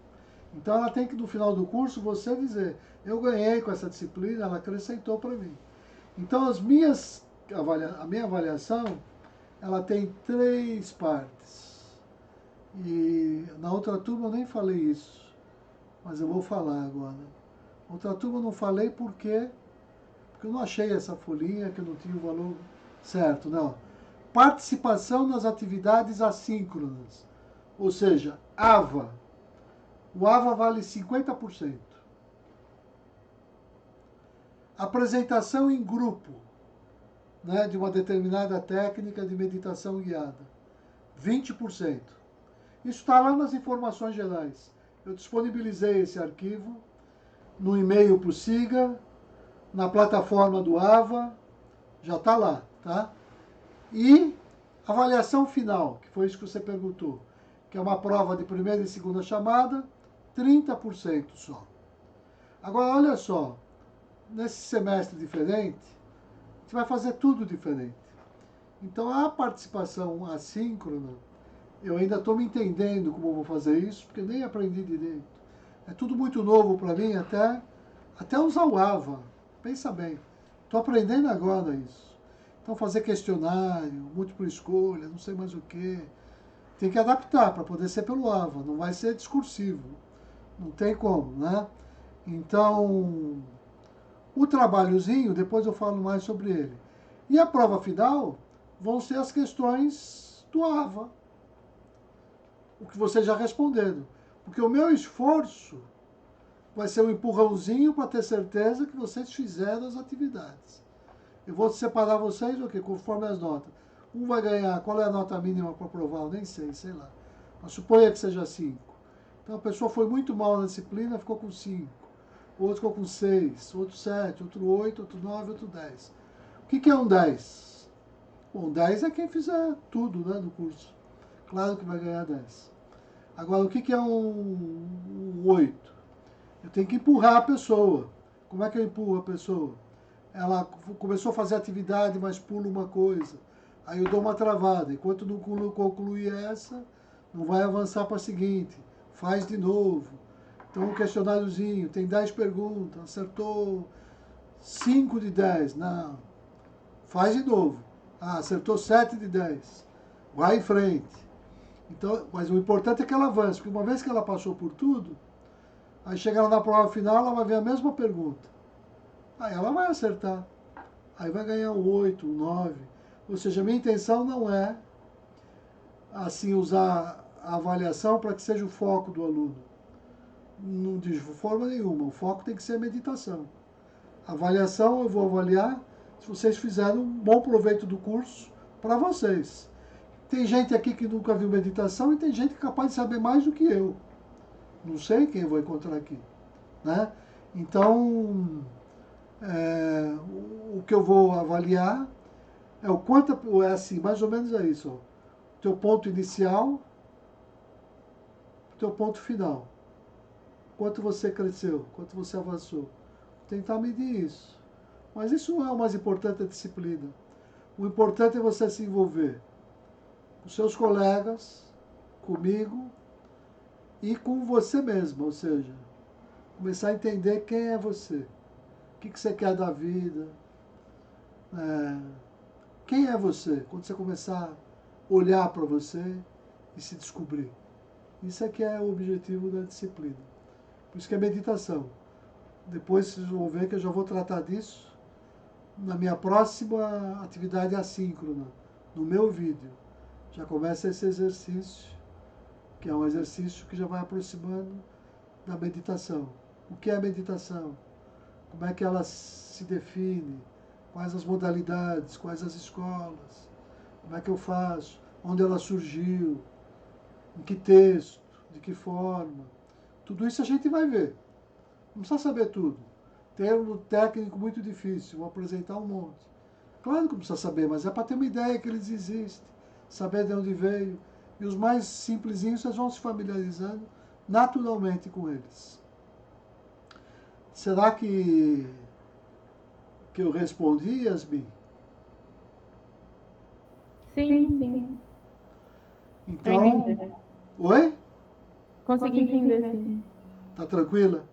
Então ela tem que, no final do curso, você dizer, eu ganhei com essa disciplina, ela acrescentou para mim. Então a minha avaliação, ela tem 3 partes. E na outra turma eu nem falei isso, mas eu vou falar agora. Outra turma eu não falei porque eu não achei essa folhinha, que eu não tinha o valor certo, não. Participação nas atividades assíncronas, ou seja, AVA. O AVA vale 50%. Apresentação em grupo, né, de uma determinada técnica de meditação guiada. 20%. Isso está lá nas informações gerais. Eu disponibilizei esse arquivo no e-mail para o SIGA, na plataforma do AVA, já está lá, tá? E avaliação final, que foi isso que você perguntou, que é uma prova de primeira e segunda chamada, 30% só. Agora, olha só, nesse semestre diferente, a gente vai fazer tudo diferente. Então, a participação assíncrona, eu ainda estou me entendendo como eu vou fazer isso, porque nem aprendi direito. É tudo muito novo para mim, até usar o AVA. Pensa bem, estou aprendendo agora isso. Então, fazer questionário, múltipla escolha, não sei mais o quê. Tem que adaptar para poder ser pelo AVA, não vai ser discursivo. Não tem como, né? Então, o trabalhozinho, depois eu falo mais sobre ele. E a prova final vão ser as questões do AVA. O que vocês já responderam. Porque o meu esforço vai ser um empurrãozinho para ter certeza que vocês fizeram as atividades. Eu vou separar vocês, o quê? Conforme as notas. Um vai ganhar, qual é a nota mínima para provar? Eu nem sei lá. Mas suponha que seja 5. Então a pessoa foi muito mal na disciplina, ficou com 5. Outro ficou com 6, outro 7, outro 8, outro 9, outro 10. O que é um 10? Bom, 10 é quem fizer tudo, né, no curso. Claro que vai ganhar 10. Agora, o que é um 8? Eu tenho que empurrar a pessoa. Como é que eu empurro a pessoa? Ela começou a fazer atividade, mas pula uma coisa. Aí eu dou uma travada. Enquanto não conclui essa, não vai avançar para a seguinte. Faz de novo. Então, um questionáriozinho, tem 10 perguntas, acertou 5 de 10. Não. Faz de novo. Ah, acertou 7 de 10. Vai em frente. Então, mas o importante é que ela avance, porque uma vez que ela passou por tudo, aí chega lá na prova final, ela vai ver a mesma pergunta. Aí ela vai acertar. Aí vai ganhar um 8, um 9. Ou seja, a minha intenção não é assim usar a avaliação para que seja o foco do aluno. Não de forma nenhuma. O foco tem que ser a meditação. A avaliação eu vou avaliar se vocês fizeram um bom proveito do curso para vocês. Tem gente aqui que nunca viu meditação e tem gente capaz de saber mais do que eu. Não sei quem eu vou encontrar aqui, né? Então, o que eu vou avaliar é o quanto, é assim, mais ou menos é isso. Ó. Teu ponto inicial, teu ponto final. Quanto você cresceu, quanto você avançou. Tentar medir isso. Mas isso não é o mais importante da disciplina. O importante é você se envolver com seus colegas, comigo e com você mesmo, ou seja, começar a entender quem é você, o que você quer da vida, quem é você, quando você começar a olhar para você e se descobrir. Isso é que é o objetivo da disciplina. Por isso que é meditação. Depois vocês vão ver que eu já vou tratar disso na minha próxima atividade assíncrona, no meu vídeo. Já começa esse exercício, que é um exercício que já vai aproximando da meditação. O que é a meditação? Como é que ela se define? Quais as modalidades? Quais as escolas? Como é que eu faço? Onde ela surgiu? Em que texto? De que forma? Tudo isso a gente vai ver. Não precisa saber tudo. Termo técnico muito difícil, vou apresentar um monte. Claro que não precisa saber, mas é para ter uma ideia que eles existem, saber de onde veio. E os mais simplesinhos, vocês vão se familiarizando naturalmente com eles. Será que eu respondi, Yasmin? Sim. Então, oi? Consegui entender, sim. Tá tranquila?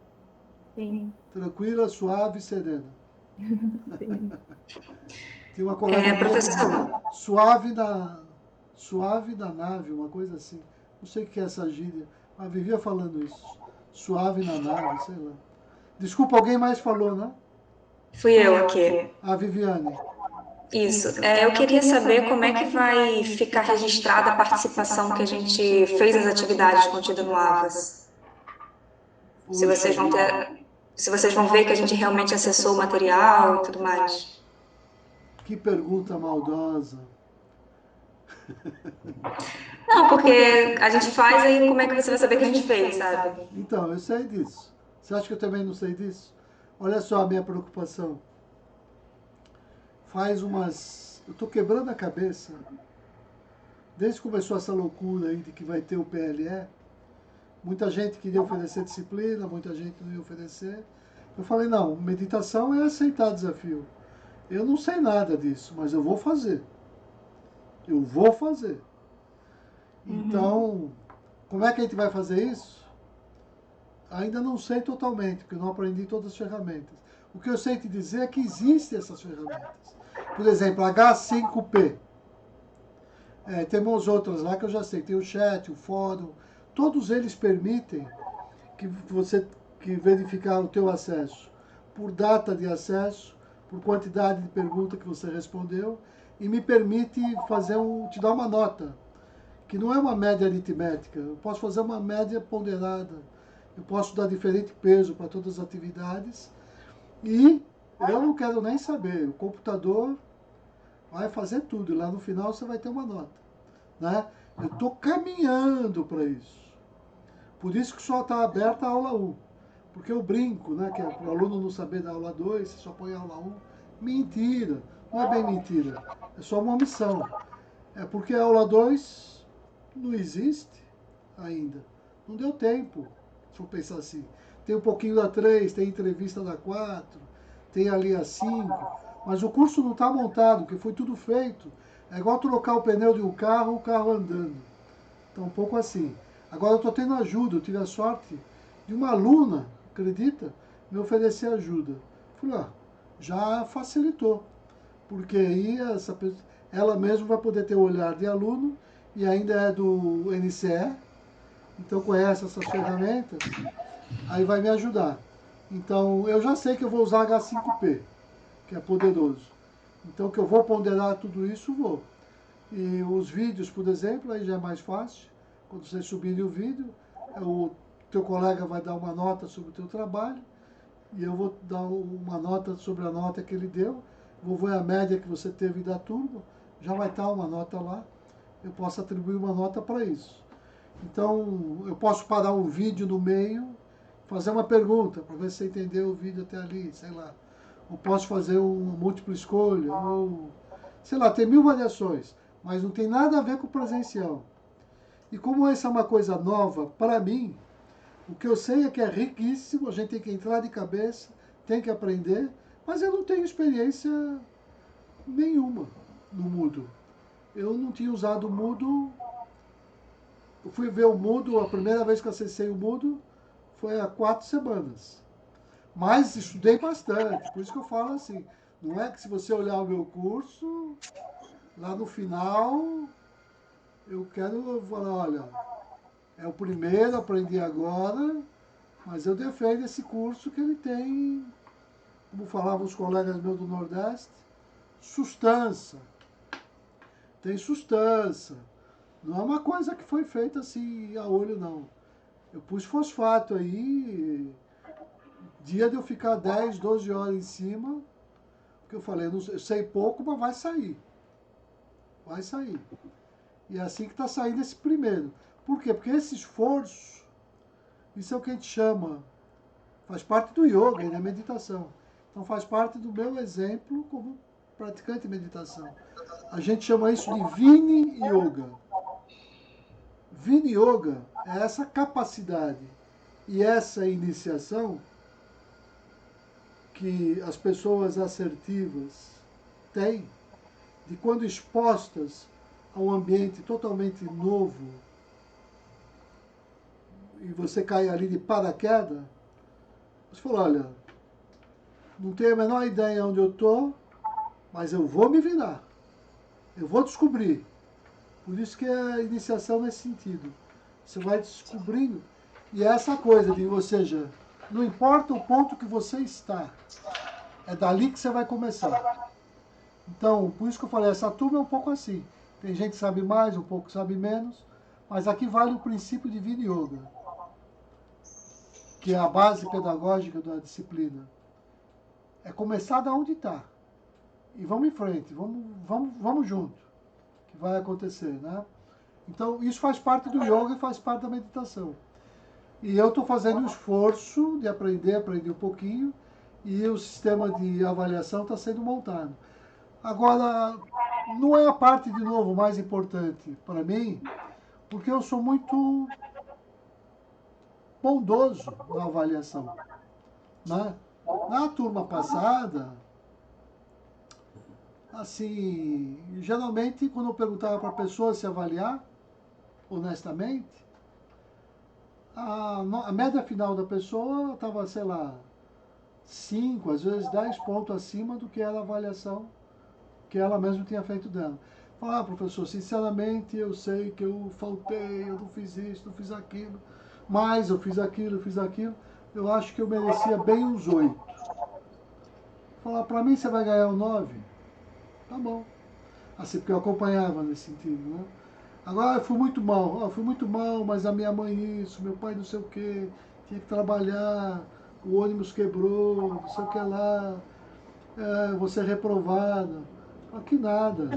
Sim. Tranquila, suave e serena. Sim. Tem uma colega professor. suave na nave, uma coisa assim. Não sei o que é essa gíria, mas vivia falando isso. Suave na nave, sei lá. Desculpa, alguém mais falou, né? Fui eu aqui. A Viviane. Isso. Eu queria saber como é que vai ficar registrada a participação que a gente fez nas atividades contidas no AVAS. Se vocês vão ter, se vocês vão ver que a gente realmente acessou o material e tudo mais. Que pergunta maldosa. Não, porque a gente faz, aí como é que você vai saber que a gente fez, sabe? Então, eu sei disso. Você acha que eu também não sei disso? Olha só a minha preocupação. Faz umas... Eu estou quebrando a cabeça. Desde que começou essa loucura aí de que vai ter o PLE, muita gente queria oferecer disciplina, muita gente não ia oferecer. Eu falei, não, meditação é aceitar desafio. Eu não sei nada disso, mas eu vou fazer. Eu vou fazer. Então, como é que a gente vai fazer isso? Ainda não sei totalmente, porque eu não aprendi todas as ferramentas. O que eu sei te dizer é que existem essas ferramentas. Por exemplo, H5P. Temos outras lá que eu já sei. Tem o chat, o fórum. Todos eles permitem que você verificar o teu acesso por data de acesso, por quantidade de pergunta que você respondeu, e me permite te dar uma nota, que não é uma média aritmética. Eu posso fazer uma média ponderada. Eu posso dar diferente peso para todas as atividades. E eu não quero nem saber. O computador vai fazer tudo. E lá no final você vai ter uma nota. Né? Eu estou caminhando para isso. Por isso que só está aberta a aula 1. Porque eu brinco, né, que é para o aluno não saber da aula 2, você só põe a aula 1. Mentira. Não é bem mentira. É só uma omissão. É porque a aula 2 não existe ainda. Não deu tempo, se for pensar assim. Tem um pouquinho da 3, tem entrevista da 4, tem ali a 5, mas o curso não está montado, porque foi tudo feito. É igual trocar o pneu de um carro, o carro andando. Então, um pouco assim. Agora eu estou tendo ajuda, eu tive a sorte de uma aluna, acredita, me oferecer ajuda. Falei, já facilitou, porque aí ela mesma vai poder ter o olhar de aluno e ainda é do NCE, então conhece essas ferramentas, aí vai me ajudar. Então eu já sei que eu vou usar H5P, que é poderoso. Então que eu vou ponderar tudo isso, vou. E os vídeos, por exemplo, aí já é mais fácil. Quando vocês subirem o vídeo, o teu colega vai dar uma nota sobre o teu trabalho e eu vou dar uma nota sobre a nota que ele deu. Vou ver a média que você teve da turma, já vai estar uma nota lá. Eu posso atribuir uma nota para isso. Então, eu posso parar um vídeo no meio, fazer uma pergunta, para ver se você entendeu o vídeo até ali, sei lá. Ou posso fazer uma múltipla escolha, ou sei lá, tem 1000 variações, mas não tem nada a ver com o presencial. E como essa é uma coisa nova, para mim, o que eu sei é que é riquíssimo, a gente tem que entrar de cabeça, tem que aprender, mas eu não tenho experiência nenhuma no Moodle. Eu não tinha usado o Moodle. Eu fui ver o Moodle, a primeira vez que eu acessei o Moodle foi há 4 semanas. Mas estudei bastante, por isso que eu falo assim. Não é que se você olhar o meu curso, lá no final, eu quero falar, olha, é o primeiro, aprendi agora, mas eu defendo esse curso que ele tem, como falavam os colegas meus do Nordeste, sustância. Tem sustância. Não é uma coisa que foi feita assim a olho, não. Eu pus fosfato aí, dia de eu ficar 10, 12 horas em cima, porque eu falei, eu sei pouco, mas vai sair. Vai sair. E é assim que está saindo esse primeiro. Por quê? Porque esse esforço, isso é o que a gente chama, faz parte do yoga e da meditação. Então faz parte do meu exemplo como praticante de meditação. A gente chama isso de Vini Yoga. Vini Yoga é essa capacidade e essa iniciação que as pessoas assertivas têm de quando expostas a um ambiente totalmente novo e você cai ali de paraquedas, você fala, olha, não tenho a menor ideia onde eu estou, mas eu vou me virar. Eu vou descobrir. Por isso que é a iniciação nesse sentido. Você vai descobrindo. E é essa coisa de, ou seja, não importa o ponto que você está, é dali que você vai começar. Então, por isso que eu falei, essa turma é um pouco assim. Tem gente que sabe mais, um pouco sabe menos, mas aqui vale o princípio de Vini Yoga, que é a base pedagógica da disciplina. É começar da onde está. e vamos em frente, vamos junto, que vai acontecer, né? Então, isso faz parte do yoga e faz parte da meditação. E eu estou fazendo o esforço de aprender um pouquinho, e o sistema de avaliação está sendo montado. Agora, não é a parte, de novo, mais importante para mim, porque eu sou muito bondoso na avaliação, né? Na turma passada, assim, geralmente quando eu perguntava para a pessoa se avaliar, honestamente, a média final da pessoa estava, sei lá, 5, às vezes 10 pontos acima do que era a avaliação que ela mesma tinha feito dela. Falar, professor, sinceramente eu sei que eu faltei, eu não fiz isso, não fiz aquilo, mas eu fiz aquilo, eu acho que eu merecia bem uns 8. Falar, para mim você vai ganhar um 9? Tá bom. Assim, porque eu acompanhava nesse sentido, né? Agora eu fui muito mal, mas a minha mãe isso, meu pai não sei o que, tinha que trabalhar, o ônibus quebrou, não sei o que lá, você é reprovado. Que nada.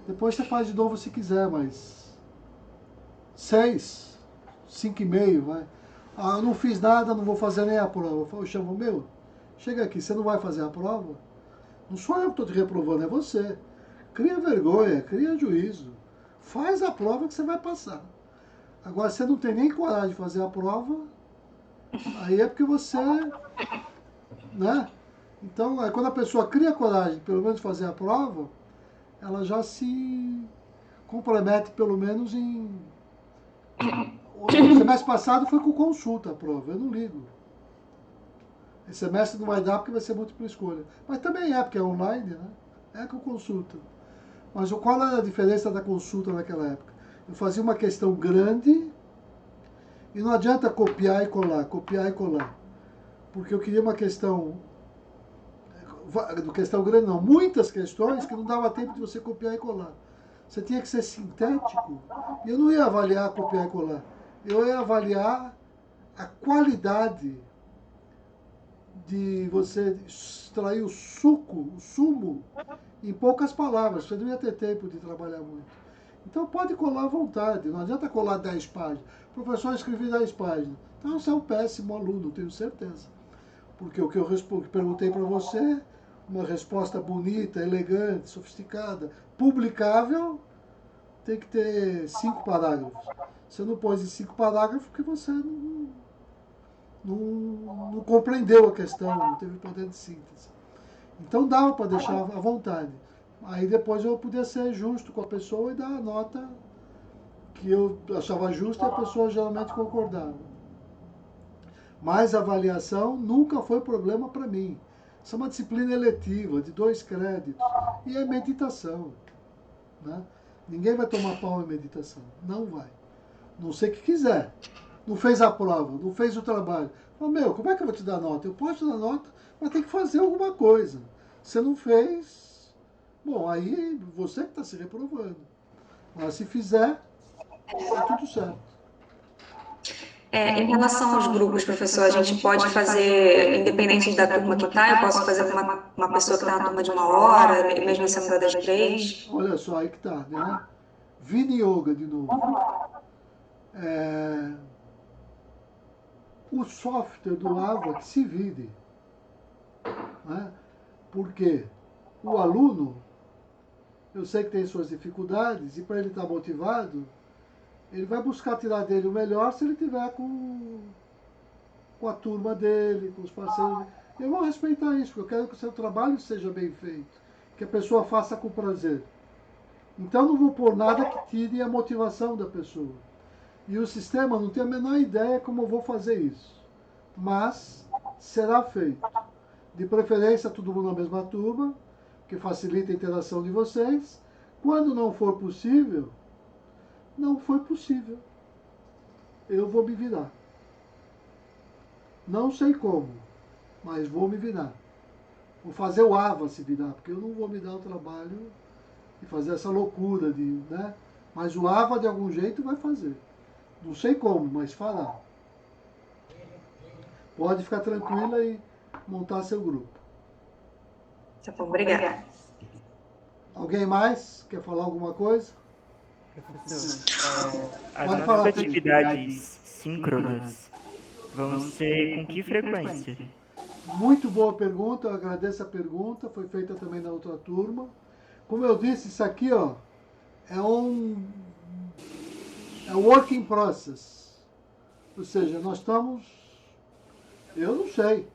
Depois você faz de novo se quiser, mas 6, 5,5, vai. Ah, eu não fiz nada, não vou fazer nem a prova. Eu chamo, meu, chega aqui, você não vai fazer a prova? Não sou eu que estou te reprovando, é você. Cria vergonha, cria juízo. Faz a prova que você vai passar. Agora, você não tem nem coragem de fazer a prova, aí é porque você, né? Então, aí quando a pessoa cria coragem, pelo menos fazer a prova, ela já se compromete, pelo menos em... O semestre passado foi com consulta a prova, eu não ligo. Esse semestre não vai dar porque vai ser múltipla escolha. Mas também é, porque é online, né? É com consulta. Mas qual era a diferença da consulta naquela época? Eu fazia uma questão grande e não adianta copiar e colar. Porque eu queria uma questão grande não, muitas questões que não dava tempo de você copiar e colar. Você tinha que ser sintético. E eu não ia avaliar copiar e colar. Eu ia avaliar a qualidade de você extrair o sumo, em poucas palavras. Você não ia ter tempo de trabalhar muito. Então pode colar à vontade, não adianta colar 10 páginas. O professor escreveu 10 páginas. Então você é um péssimo aluno, tenho certeza. Porque o que eu perguntei para você, uma resposta bonita, elegante, sofisticada, publicável, tem que ter 5 parágrafos. Você não pôs em 5 parágrafos porque você não compreendeu a questão, não teve poder de síntese. Então dava para deixar à vontade. Aí depois eu podia ser justo com a pessoa e dar a nota que eu achava justa e a pessoa geralmente concordava. Mas a avaliação nunca foi problema para mim. Isso é uma disciplina eletiva, de 2 créditos. E é meditação. Né? Ninguém vai tomar pau em meditação. Não vai. Não sei o que quiser. Não fez a prova, não fez o trabalho. Fala, meu, como é que eu vou te dar nota? Eu posso te dar nota, mas tem que fazer alguma coisa. Você não fez, bom, aí você que está se reprovando. Mas se fizer, tá tudo certo. Em relação aos grupos, professor, a gente pode fazer, independente da turma que está, eu posso fazer com uma pessoa que está na turma de 1 hora, mesmo sendo das 3. Olha só, aí que tá, né? Vini Yoga de novo. O software do AVA se vire. Né? Porque o aluno, eu sei que tem suas dificuldades, e para ele estar motivado, ele vai buscar tirar dele o melhor se ele tiver com a turma dele, com os parceiros. Eu vou respeitar isso, porque eu quero que o seu trabalho seja bem feito, que a pessoa faça com prazer. Então não vou pôr nada que tire a motivação da pessoa. E o sistema não tem a menor ideia como eu vou fazer isso. Mas será feito. De preferência todo mundo na mesma turma, que facilita a interação de vocês. Quando não for possível, não foi possível. Eu vou me virar. Não sei como, mas vou me virar. Vou fazer o AVA se virar, porque eu não vou me dar o trabalho de fazer essa loucura, né? Mas o AVA de algum jeito vai fazer. Não sei como, mas fará. Pode ficar tranquila e montar seu grupo. Tá bom, obrigada. Alguém mais quer falar alguma coisa? Professor, as Pode nossas falar, filho. atividades síncronas vão ser com que frequência? Muito boa pergunta, eu agradeço a pergunta, foi feita também na outra turma. Como eu disse, isso aqui ó, é um work in process. Ou seja, nós estamos, eu não sei,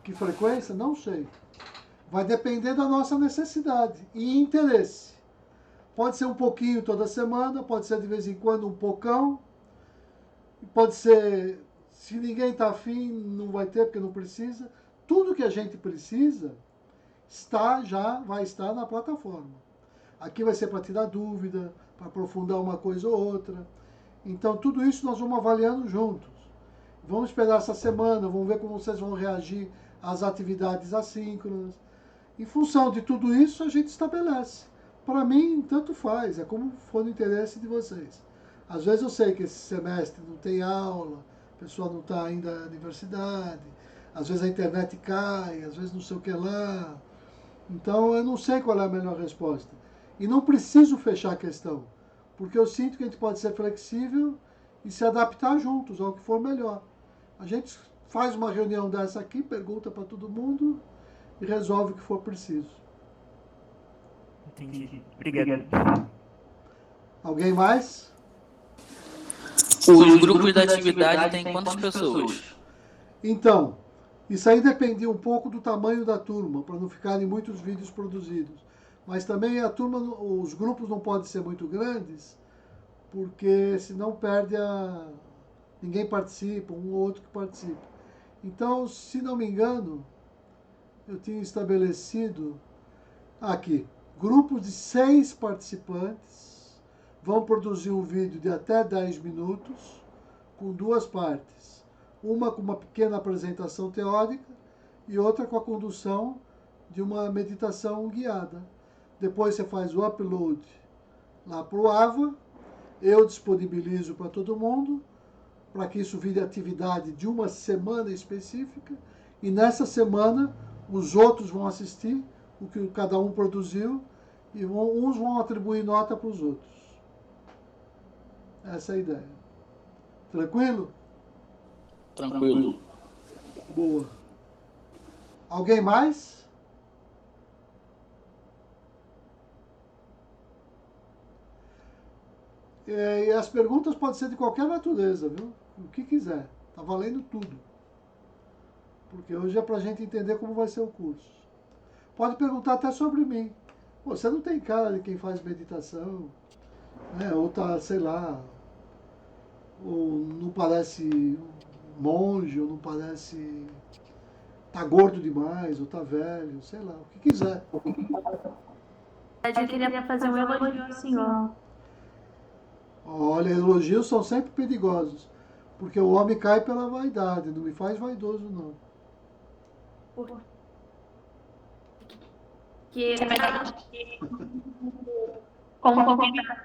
que frequência? Não sei. Vai depender da nossa necessidade e interesse. Pode ser um pouquinho toda semana, pode ser de vez em quando um pocão, pode ser, se ninguém está afim, não vai ter porque não precisa. Tudo que a gente precisa vai estar na plataforma. Aqui vai ser para tirar dúvida, para aprofundar uma coisa ou outra. Então tudo isso nós vamos avaliando juntos. Vamos esperar essa semana, vamos ver como vocês vão reagir às atividades assíncronas. Em função de tudo isso, a gente estabelece. Para mim, tanto faz, é como for do interesse de vocês. Às vezes eu sei que esse semestre não tem aula, a pessoa não está ainda na universidade, às vezes a internet cai, às vezes não sei o que lá. Então eu não sei qual é a melhor resposta. E não preciso fechar a questão, porque eu sinto que a gente pode ser flexível e se adaptar juntos ao que for melhor. A gente faz uma reunião dessa aqui, pergunta para todo mundo e resolve o que for preciso. Entendi. Obrigado. Alguém mais? Os grupos da atividade têm quantas pessoas? Então, isso aí dependia um pouco do tamanho da turma, para não ficarem muitos vídeos produzidos. Mas também a turma, os grupos não podem ser muito grandes, porque senão ninguém participa, um ou outro que participa. Então, se não me engano, eu tinha estabelecido aqui, grupos de 6 participantes vão produzir um vídeo de até 10 minutos, com 2 partes. Uma com uma pequena apresentação teórica e outra com a condução de uma meditação guiada. Depois você faz o upload lá para o AVA, eu disponibilizo para todo mundo, para que isso vire atividade de uma semana específica, e nessa semana os outros vão assistir o que cada um produziu e uns vão atribuir nota para os outros. Essa é a ideia. Tranquilo? Tranquilo. Boa. Alguém mais? E as perguntas podem ser de qualquer natureza, viu? O que quiser. Tá valendo tudo. Porque hoje é pra gente entender como vai ser o curso. Pode perguntar até sobre mim. Pô, você não tem cara de quem faz meditação, né? Ou tá, sei lá, ou não parece monge, ou não parece tá gordo demais, ou tá velho, sei lá, o que quiser. Eu queria fazer um elogio ao senhor. Olha, elogios são sempre perigosos, porque o homem cai pela vaidade, não me faz vaidoso não. Que como convidado.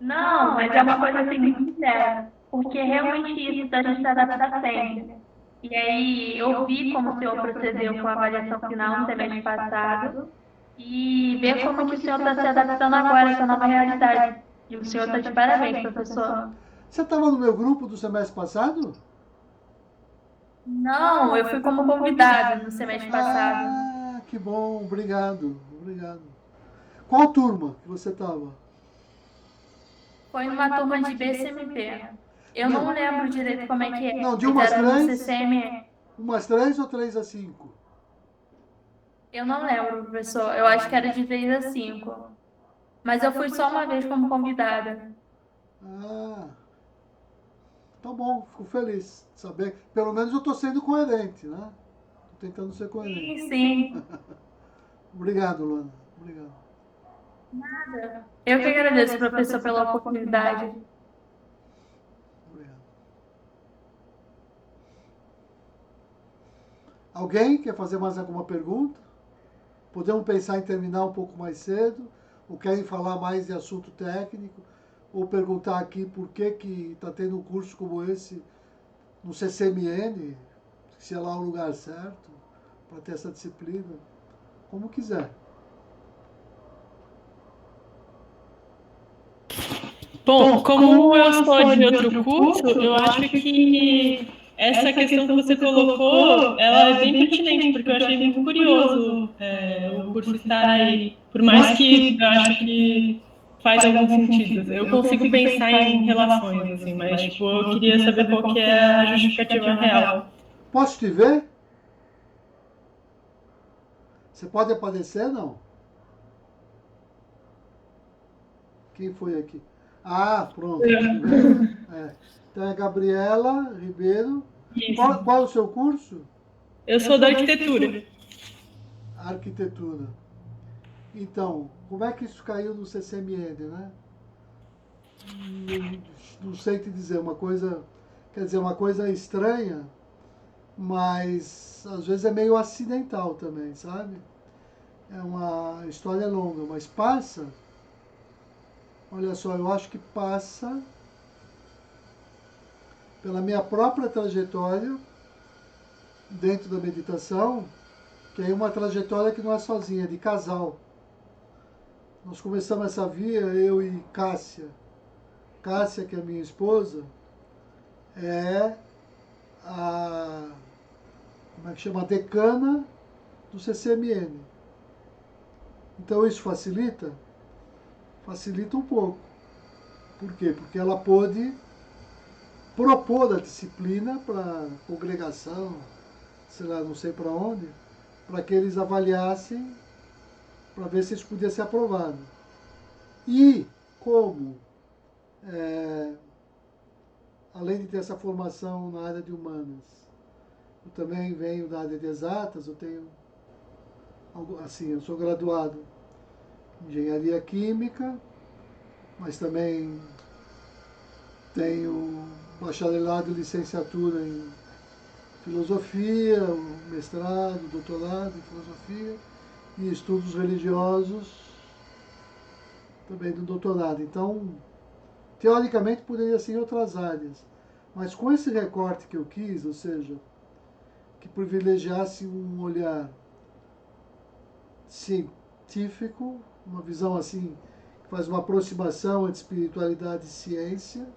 Não, mas é uma coisa assim muito sincera. Porque é realmente isso da gente se adaptar sempre. E aí eu vi como o senhor procedeu com a avaliação final no semestre passado e ver como que o senhor está se adaptando agora a essa nova realidade. E o senhor está de parabéns, professor. Você estava no meu grupo do semestre passado? Não, eu fui como convidada no semestre passado. Ah, que bom, obrigado, obrigado. Qual turma que você estava? Foi numa turma de BCMP. Eu não lembro direito como é que é. Não, de mas umas era no 3? CCM. Umas 3 ou 3 a 5? Eu não lembro, professor. Eu acho que era de 3 a 5. Mas eu fui só uma vez como convidada. Ah, tá bom, fico feliz de saber. Pelo menos eu estou sendo coerente, né? Tô tentando ser coerente. Sim, sim. Obrigado, Luana. Obrigado. Eu que agradeço, professor, pela oportunidade. Obrigado. Alguém quer fazer mais alguma pergunta? Podemos pensar em terminar um pouco mais cedo? Ou querem falar mais de assunto técnico? Ou perguntar aqui por que está tendo um curso como esse no CCMN, se é lá o lugar certo para ter essa disciplina? como quiser. Bom, como eu sou de outro curso, eu acho que essa questão que você colocou, ela é bem pertinente, porque eu achei muito curioso o curso estar aí. Por mais que eu acho que faz algum sentido. Eu consigo pensar em relações, assim, mas tipo, eu queria saber qual que é a justificativa real. Posso te ver? Você pode aparecer, não? Quem foi aqui? Ah, pronto. É. Então é Gabriela Ribeiro. Qual é o seu curso? Eu sou da arquitetura. Arquitetura. Então, como é que isso caiu no CCMN, né? Não sei te dizer, uma coisa, quer dizer, uma coisa estranha, mas às vezes é meio acidental também, sabe? É uma história longa, mas passa, olha só, eu acho que passa pela minha própria trajetória dentro da meditação, que é uma trajetória que não é sozinha, é de casal. Nós começamos essa via, eu e Cássia. Cássia, que é minha esposa, é a, como é que chama? A decana do CCMN. Então isso facilita? Facilita um pouco. Por quê? Porque ela pôde propor a disciplina para a congregação, sei lá, não sei para onde, para que eles avaliassem, para ver se isso podia ser aprovado. E como, além de ter essa formação na área de humanas, eu também venho da área de exatas, eu tenho, assim, eu sou graduado em engenharia química, mas também tenho bacharelado e licenciatura em filosofia, mestrado, doutorado em filosofia e estudos religiosos também do doutorado. Então, teoricamente poderia ser em outras áreas, mas com esse recorte que eu quis, ou seja, que privilegiasse um olhar científico, uma visão assim, que faz uma aproximação entre espiritualidade e ciência,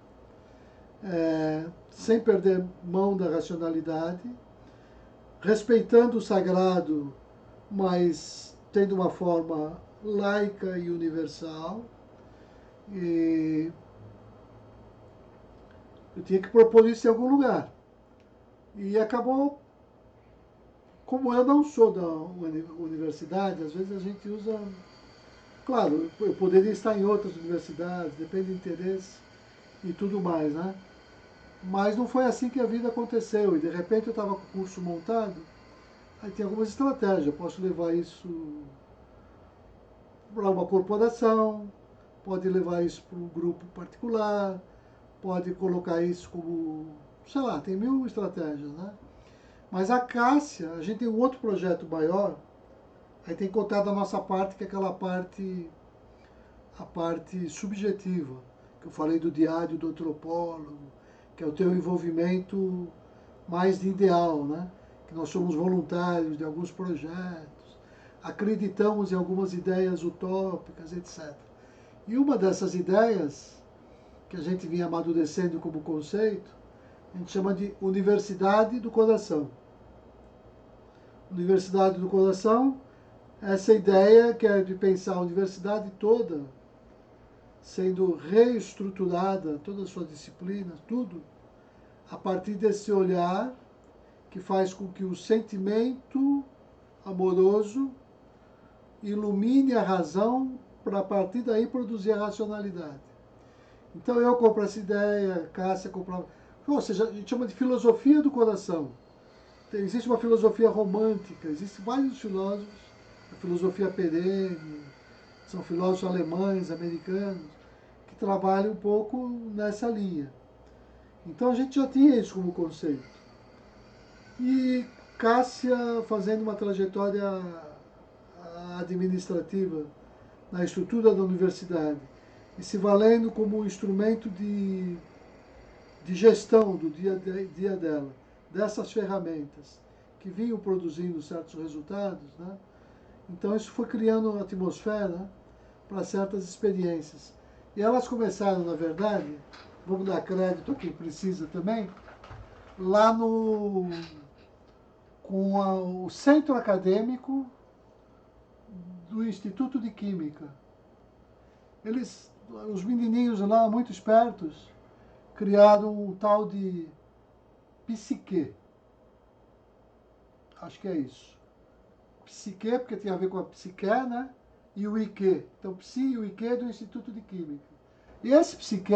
sem perder mão da racionalidade, respeitando o sagrado, mas tendo uma forma laica e universal. E eu tinha que propor isso em algum lugar. E acabou, como eu não sou da universidade, às vezes a gente usa. Claro, eu poderia estar em outras universidades, depende do interesse e tudo mais, né? Mas não foi assim que a vida aconteceu. E de repente eu estava com o curso montado, aí tem algumas estratégias. Eu posso levar isso para uma corporação, pode levar isso para um grupo particular, pode colocar isso como, sei lá, tem 1000 estratégias, né? Mas a Cássia, a gente tem um outro projeto maior, aí tem que contar da nossa parte, que é aquela parte, a parte subjetiva, que eu falei do diário do antropólogo, que é o teu envolvimento mais de ideal, né? Que nós somos voluntários de alguns projetos, acreditamos em algumas ideias utópicas, etc. E uma dessas ideias, que a gente vinha amadurecendo como conceito, a gente chama de Universidade do Coração. Universidade do Coração, essa ideia que é de pensar a universidade toda sendo reestruturada, todas as suas disciplinas, tudo, a partir desse olhar que faz com que o sentimento amoroso ilumine a razão para a partir daí produzir a racionalidade. Então eu compro essa ideia, Cássia comprava. Ou seja, a gente chama de filosofia do coração. Existe uma filosofia romântica, existem vários filósofos, a filosofia perene, são filósofos alemães, americanos, que trabalham um pouco nessa linha. Então a gente já tinha isso como conceito. E Cássia fazendo uma trajetória administrativa na estrutura da universidade e se valendo como um instrumento de gestão do dia a dia dela, dessas ferramentas que vinham produzindo certos resultados, né? Então isso foi criando uma atmosfera para certas experiências. E elas começaram, na verdade, vamos dar crédito a quem precisa também, lá no com o centro acadêmico do Instituto de Química. Os menininhos lá, muito espertos, criaram um tal de psique. Acho que é isso. Psique, porque tem a ver com a psique, né? E o IQ. Então, psi e o IQ do Instituto de Química. E esse psique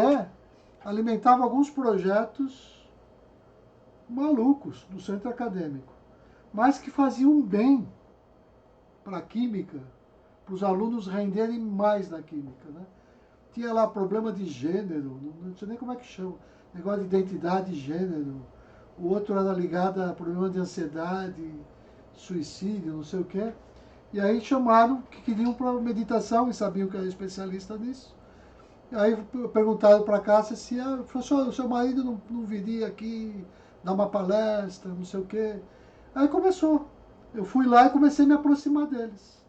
alimentava alguns projetos malucos no centro acadêmico, mas que faziam bem para a química, para os alunos renderem mais na química, né? Tinha lá problema de gênero, não sei nem como é que chama, negócio de identidade de gênero. O outro era ligado a problema de ansiedade, suicídio, não sei o quê. E aí chamaram que queriam para meditação e sabiam que eu era especialista nisso. E aí perguntaram para a Cássia se, professor, o seu marido não viria aqui dar uma palestra, não sei o quê. Aí começou. Eu fui lá e comecei a me aproximar deles.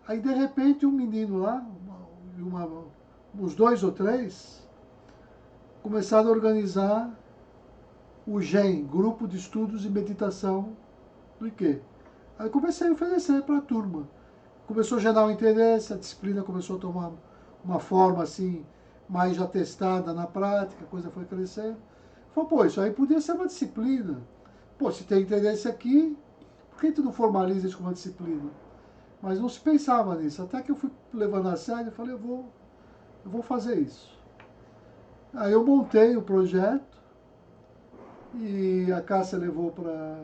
Aí de repente um menino lá, uns 2 ou 3, começaram a organizar o GEM, Grupo de Estudos e Meditação do IQ. Aí comecei a oferecer para a turma. Começou a gerar um interesse, a disciplina começou a tomar uma forma assim, mais já testada na prática, a coisa foi crescendo. Falei, pô, isso aí podia ser uma disciplina. Pô, se tem interesse aqui, por que tu não formaliza isso como uma disciplina? Mas não se pensava nisso. Até que eu fui levando a sério e falei, eu vou fazer isso. Aí eu montei o projeto e a Cássia levou para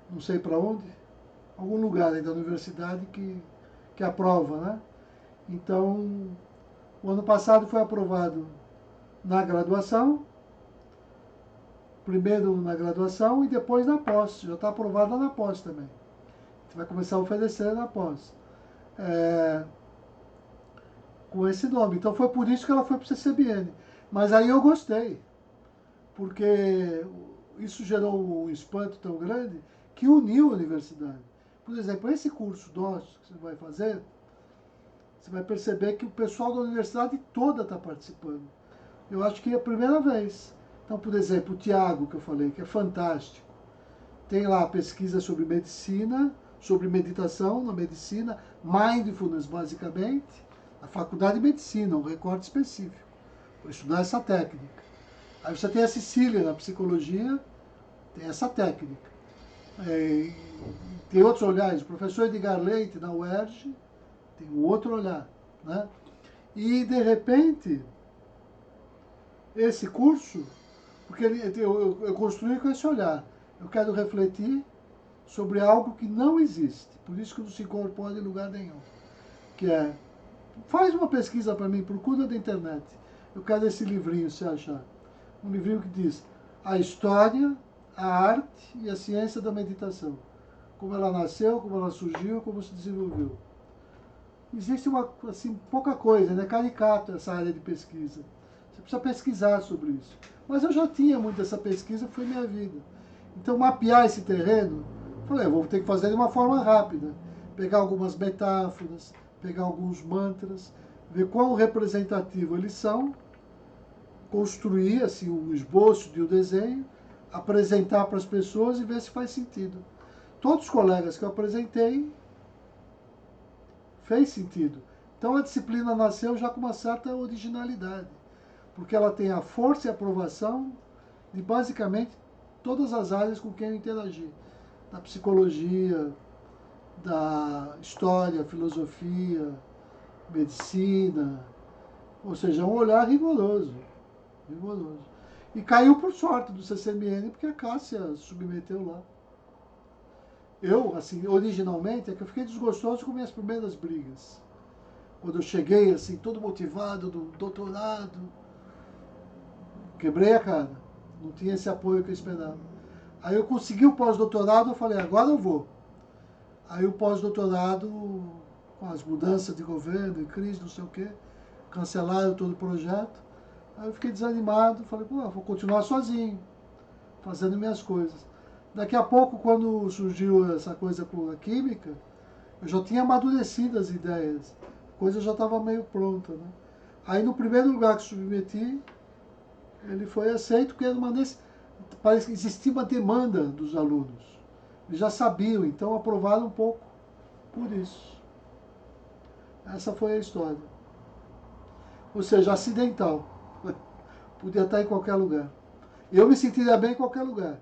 não sei para onde, algum lugar aí da universidade que aprova, né? Então, o ano passado foi aprovado na graduação, primeiro na graduação e depois na pós. Já está aprovada na pós também. A gente vai começar a oferecer na pós. Com esse nome. Então foi por isso que ela foi para o CCBN. Mas aí eu gostei, porque isso gerou um espanto tão grande que uniu a universidade. Por exemplo, esse curso nosso que você vai fazer, você vai perceber que o pessoal da universidade toda está participando. Eu acho que é a primeira vez. Então, por exemplo, o Tiago, que eu falei, que é fantástico. Tem lá pesquisa sobre medicina, sobre meditação na medicina, mindfulness basicamente, a faculdade de medicina, um recorte específico. Vou estudar essa técnica. Aí você tem a Cecília na psicologia, tem essa técnica. Tem outros olhares. O professor Edgar Leite na UERJ tem um outro olhar, né? E de repente esse curso, porque eu construí com esse olhar, eu quero refletir sobre algo que não existe, por isso que não se incorpora em lugar nenhum, que é, faz uma pesquisa para mim, procura na internet, eu quero esse livrinho, se achar, um livrinho que diz a história, a arte e a ciência da meditação, como ela nasceu, como ela surgiu, como se desenvolveu. Existe pouca coisa, né? Caricato essa área de pesquisa. Você precisa pesquisar sobre isso. Mas eu já tinha muito essa pesquisa, foi minha vida. Então, mapear esse terreno, falei, vou ter que fazer de uma forma rápida. Pegar algumas metáforas, pegar alguns mantras, ver quão representativo eles são, construir assim, um esboço de um desenho, apresentar para as pessoas e ver se faz sentido. Todos os colegas que eu apresentei, fez sentido. Então a disciplina nasceu já com uma certa originalidade, porque ela tem a força e a aprovação de basicamente todas as áreas com quem eu interagi. Da psicologia, da história, filosofia, medicina, ou seja, um olhar rigoroso. E caiu por sorte do CCMN, porque a Cássia submeteu lá. Eu, assim, originalmente, é que eu fiquei desgostoso com minhas primeiras brigas. Quando eu cheguei, assim, todo motivado, do doutorado, quebrei a cara. Não tinha esse apoio que eu esperava. Aí eu consegui o pós-doutorado, eu falei, agora eu vou. Aí o pós-doutorado, com as mudanças de governo e crise, não sei o quê, cancelaram todo o projeto. Aí eu fiquei desanimado, falei, pô, vou continuar sozinho, fazendo minhas coisas. Daqui a pouco, quando surgiu essa coisa com a química, Eu já tinha amadurecido as ideias, a coisa já estava meio pronta, né? Aí no primeiro lugar que submeti, ele foi aceito, porque era parece que existia uma demanda dos alunos. Eles já sabiam, então aprovaram um pouco por isso. Essa foi a história. Ou seja, acidental. Podia estar em qualquer lugar. Eu me sentiria bem em qualquer lugar.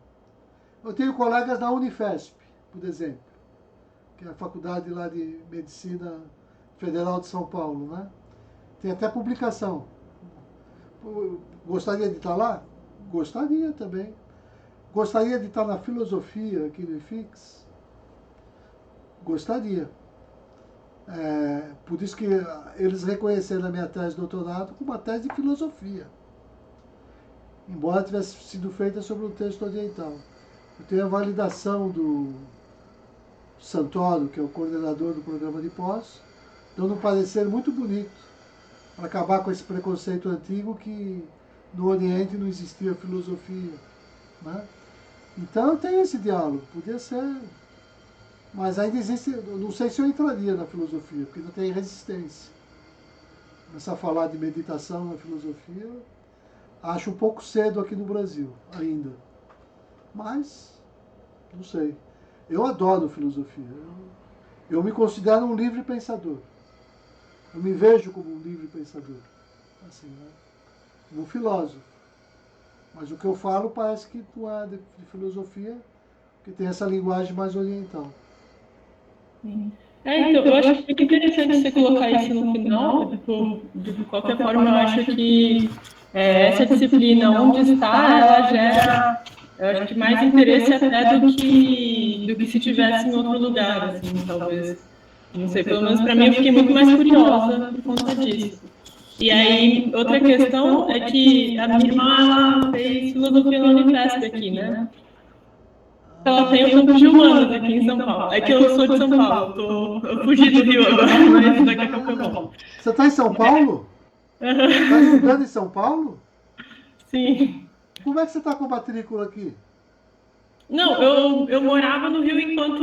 Eu tenho colegas na Unifesp, por exemplo, que é a faculdade lá de Medicina Federal de São Paulo, né? Tem até publicação. Gostaria de estar lá? Gostaria também. Gostaria de estar na filosofia aqui no IFIX? Gostaria. Por isso que eles reconheceram a minha tese de doutorado como uma tese de filosofia. Embora tivesse sido feita sobre um texto oriental. Eu tenho a validação do Santoro, que é o coordenador do programa de pós, dando um parecer muito bonito para acabar com esse preconceito antigo que no Oriente não existia filosofia, né? Então eu tenho esse diálogo, podia ser, mas ainda existe, não sei se eu entraria na filosofia, porque não tem resistência. Começar a falar de meditação na filosofia, acho um pouco cedo aqui no Brasil, ainda. Mas, não sei. Eu adoro filosofia. Eu me considero um livre pensador. Eu me vejo como um livre pensador. Assim, né? Um filósofo. Mas o que eu falo parece que não é de filosofia, porque tem essa linguagem mais oriental. Então, eu acho muito interessante você colocar isso no final. De qualquer forma, eu acho que essa disciplina, onde está, ela gera, eu acho que mais interesse até do que se tivesse em outro lugar, assim, talvez. Não sei, pelo menos para mim eu fiquei muito mais curiosa por conta disso. E aí, outra questão é que a minha irmã, ela fez filosofia na Unifesp aqui, né? Ela tem o campus de humanas aqui em São Paulo. É que eu sou de São Paulo, eu fugi do Rio agora, mas daqui a pouco eu volto. Você está em São Paulo? Está estudando em São Paulo? Sim. Como é que você está com a matrícula aqui? Não, eu morava no Rio enquanto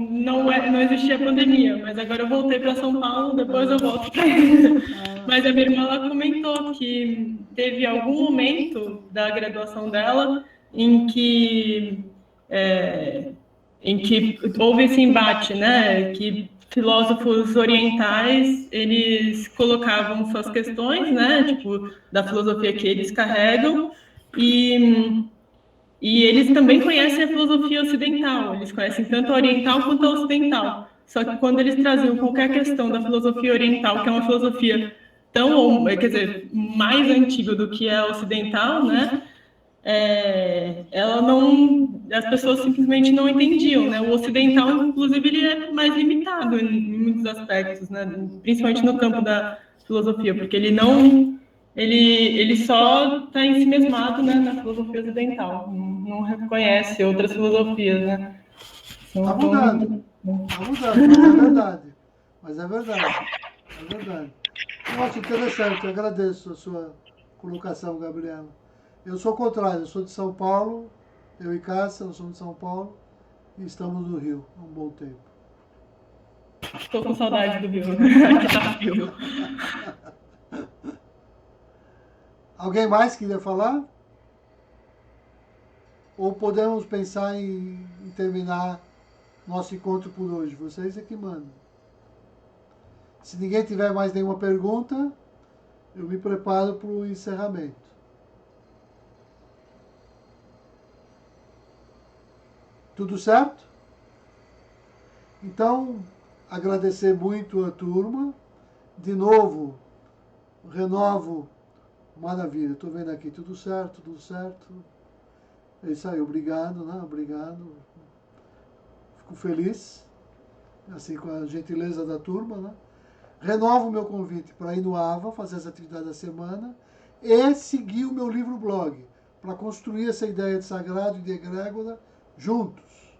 não existia pandemia, mas agora eu voltei para São Paulo, depois eu volto para aí. Mas a minha irmã ela comentou que teve algum momento da graduação dela em que houve esse embate, né? Que filósofos orientais eles colocavam suas questões, né? Tipo da filosofia que eles carregam e eles também conhecem a filosofia ocidental, eles conhecem tanto a oriental quanto a ocidental. Só que quando eles traziam qualquer questão da filosofia oriental, que é uma filosofia quer dizer, mais antiga do que a ocidental, né? As pessoas simplesmente não entendiam, né? O ocidental, inclusive, ele é mais limitado em muitos aspectos, né? Principalmente no campo da filosofia, porque ele só está em si mesmado, né, na filosofia ocidental, não reconhece outras filosofias, né? Está mudando, mas é verdade. Mas é verdade, é verdade. Eu acho interessante, eu agradeço a sua colocação, Gabriela. Eu sou o contrário, eu sou de São Paulo, eu e Cássia, nós somos de São Paulo e estamos no Rio há um bom tempo. Estou com saudade do Rio, aqui tá frio. Alguém mais queria falar? Ou podemos pensar em terminar nosso encontro por hoje? Vocês é que mandam. Se ninguém tiver mais nenhuma pergunta, eu me preparo para o encerramento. Tudo certo? Então, agradecer muito a turma. De novo, renovo. Maravilha, estou vendo aqui, tudo certo, tudo certo. É isso aí, obrigado, né? Obrigado. Fico feliz, assim, com a gentileza da turma, né? Renovo o meu convite para ir no AVA, fazer as atividades da semana e seguir o meu livro-blog, para construir essa ideia de sagrado e de egrégora juntos.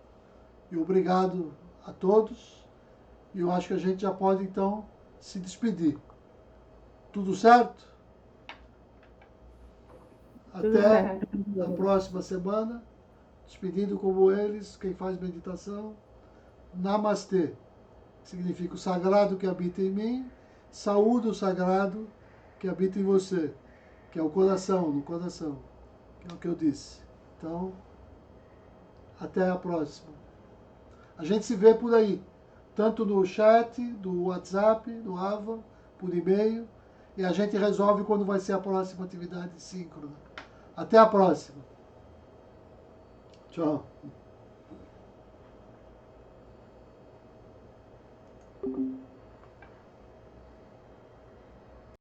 E obrigado a todos. E eu acho que a gente já pode, então, se despedir. Tudo certo? Até a próxima semana. Despedindo como eles, quem faz meditação. Namastê. significa o sagrado que habita em mim, saúde o sagrado que habita em você, que é o coração, no coração, que é o que eu disse. Então, até a próxima. A gente se vê por aí, tanto no chat, do WhatsApp, do AVA, por e-mail, e a gente resolve quando vai ser a próxima atividade síncrona. Até a próxima. Tchau.